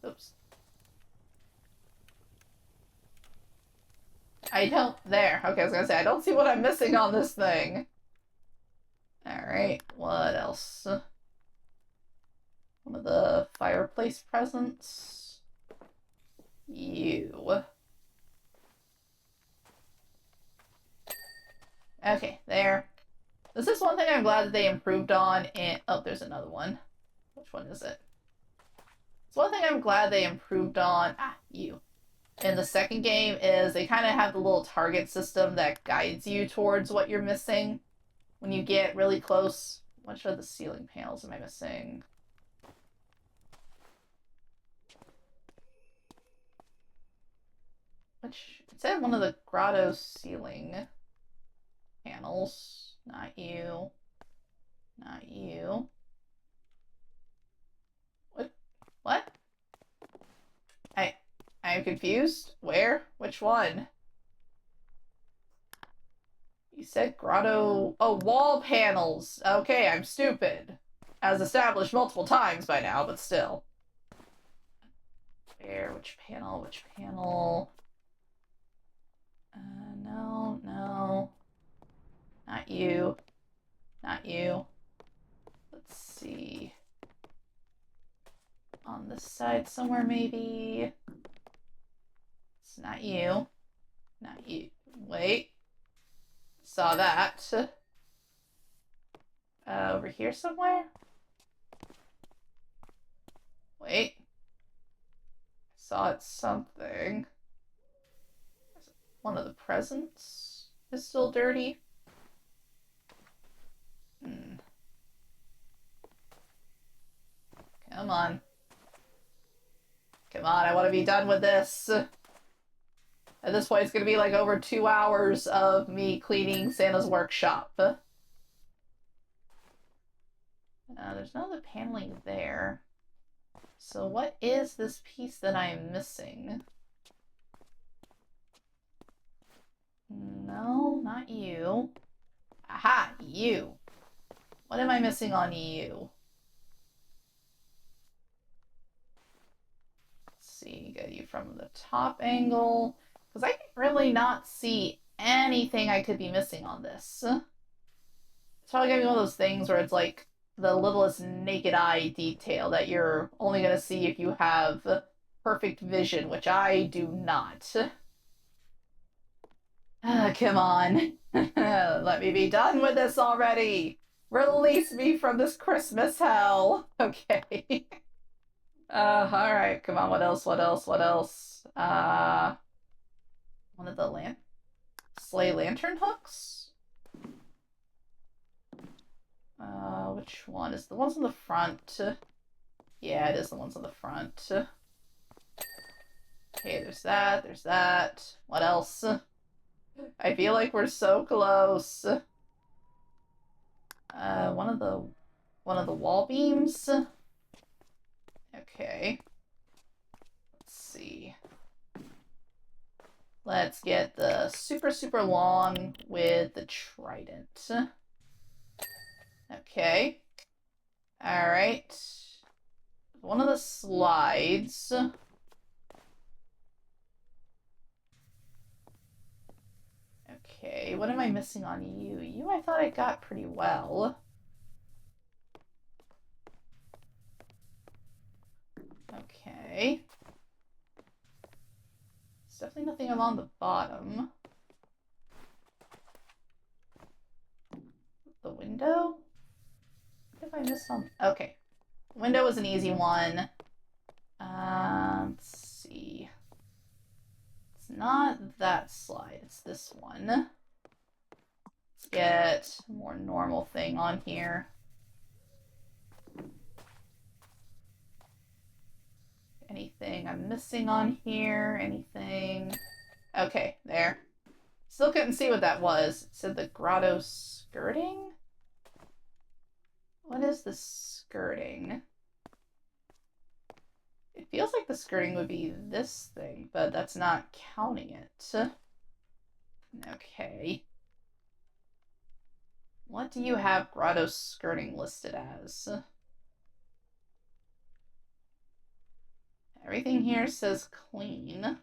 Oops. I don't... There. Okay, I was gonna say, I don't see what I'm missing on this thing. Alright, what else? One of the fireplace presents. You. Okay, there. This is one thing I'm glad that they improved on in... Oh, there's another one. Which one is it? It's one thing I'm glad they improved on... Ah, you. In the second game is they kind of have the little target system that guides you towards what you're missing when you get really close. Which of the ceiling panels am I missing? Which... It said one of the grotto ceiling panels. Not you. Not you. What? I'm confused. Where? Which one? You said grotto... Oh, wall panels. Okay, I'm stupid. As established multiple times by now, but still. Where? Which panel? Which panel? No, no. Not you. Not you. Let's see. On this side somewhere, maybe. It's not you. Not you. Wait. Saw that. Over here somewhere? Wait. Saw it something. One of the presents is still dirty. Hmm. Come on. Come on, I want to be done with this. At this point, it's going to be like over 2 hours of me cleaning Santa's workshop. There's no other paneling there. So what is this piece that I'm missing? No, not you. Aha, you. What am I missing on you? Let's see, get you from the top angle. Because I can really not see anything I could be missing on this. It's probably gonna be one of those things where it's like the littlest naked eye detail that you're only gonna see if you have perfect vision, which I do not. Come on. Let me be done with this already. Release me from this Christmas hell. Okay. Alright, come on, what else, what else, what else? One of the sleigh lantern hooks? Which one? Is the ones on the front? Yeah, it is the ones on the front. Okay, there's that, there's that. What else? I feel like we're so close. One of the wall beams. Okay. Let's see. Let's get the super long with the trident. Okay. Alright. One of the slides. Okay, what am I missing on you? You I thought I got pretty well. Okay. There's definitely nothing along the bottom. The window? What if I missed some? Okay. Window was an easy one. Let's see. It's not that slide, it's this one. Let's get a more normal thing on here. Anything I'm missing on here? Anything? Okay, there. Still couldn't see what that was. It said the grotto skirting? What is the skirting? It feels like the skirting would be this thing, but that's not counting it. Okay. What do you have grotto skirting listed as? Everything here says clean.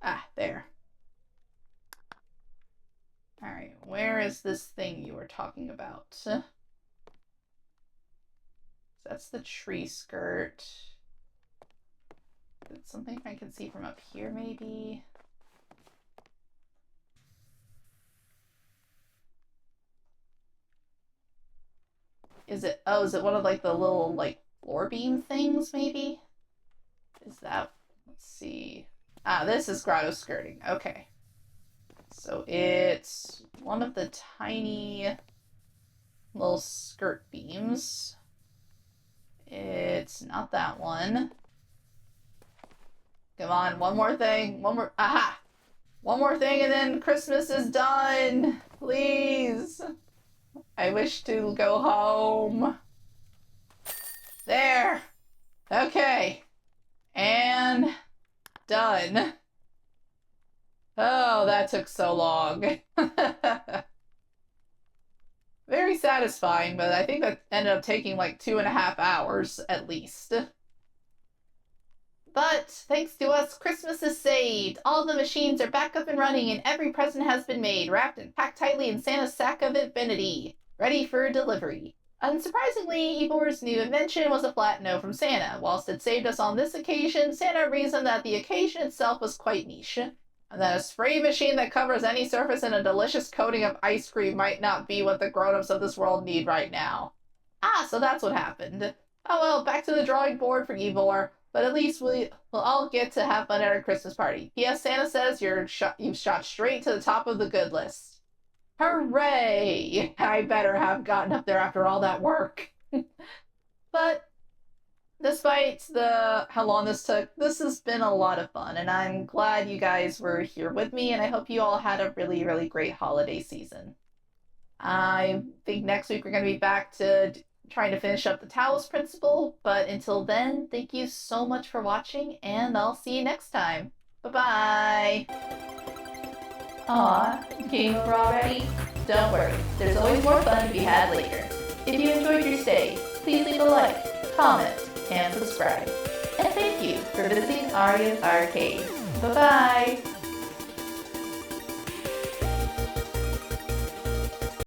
Ah, there. Alright, where is this thing you were talking about? That's the tree skirt. Is it something I can see from up here, maybe? Is it, oh, is it one of like the little like floor beam things, maybe? Is that, let's see. Ah, this is grotto skirting. Okay. So it's one of the tiny little skirt beams. It's not that one. Come on, one more thing. One more, aha! One more thing and then Christmas is done. Please. I wish to go home. There. Okay. And done. Oh, that took so long. Very satisfying, but I think that ended up taking like 2.5 hours at least. But, thanks to us, Christmas is saved. All the machines are back up and running, and every present has been made, wrapped and packed tightly in Santa's sack of infinity, ready for delivery. Unsurprisingly, Ebor's new invention was a flat no from Santa. Whilst it saved us on this occasion, Santa reasoned that the occasion itself was quite niche, and that a spray machine that covers any surface in a delicious coating of ice cream might not be what the grown-ups of this world need right now. Ah, so that's what happened. Oh well, back to the drawing board for Ebor. But at least we'll all get to have fun at our Christmas party. P.S. Santa says you've shot straight to the top of the good list. Hooray! I better have gotten up there after all that work. But despite how long this took, this has been a lot of fun, and I'm glad you guys were here with me, and I hope you all had a really, really great holiday season. I think next week we're going to be back to trying to finish up the Talos Principle, but until then, thank you so much for watching, and I'll see you next time. Bye-bye! Aw, game over already? Don't worry, there's always more fun to be had later. If you enjoyed your stay, please leave a like, comment, and subscribe. And thank you for visiting Arya's Arcade. Bye-bye!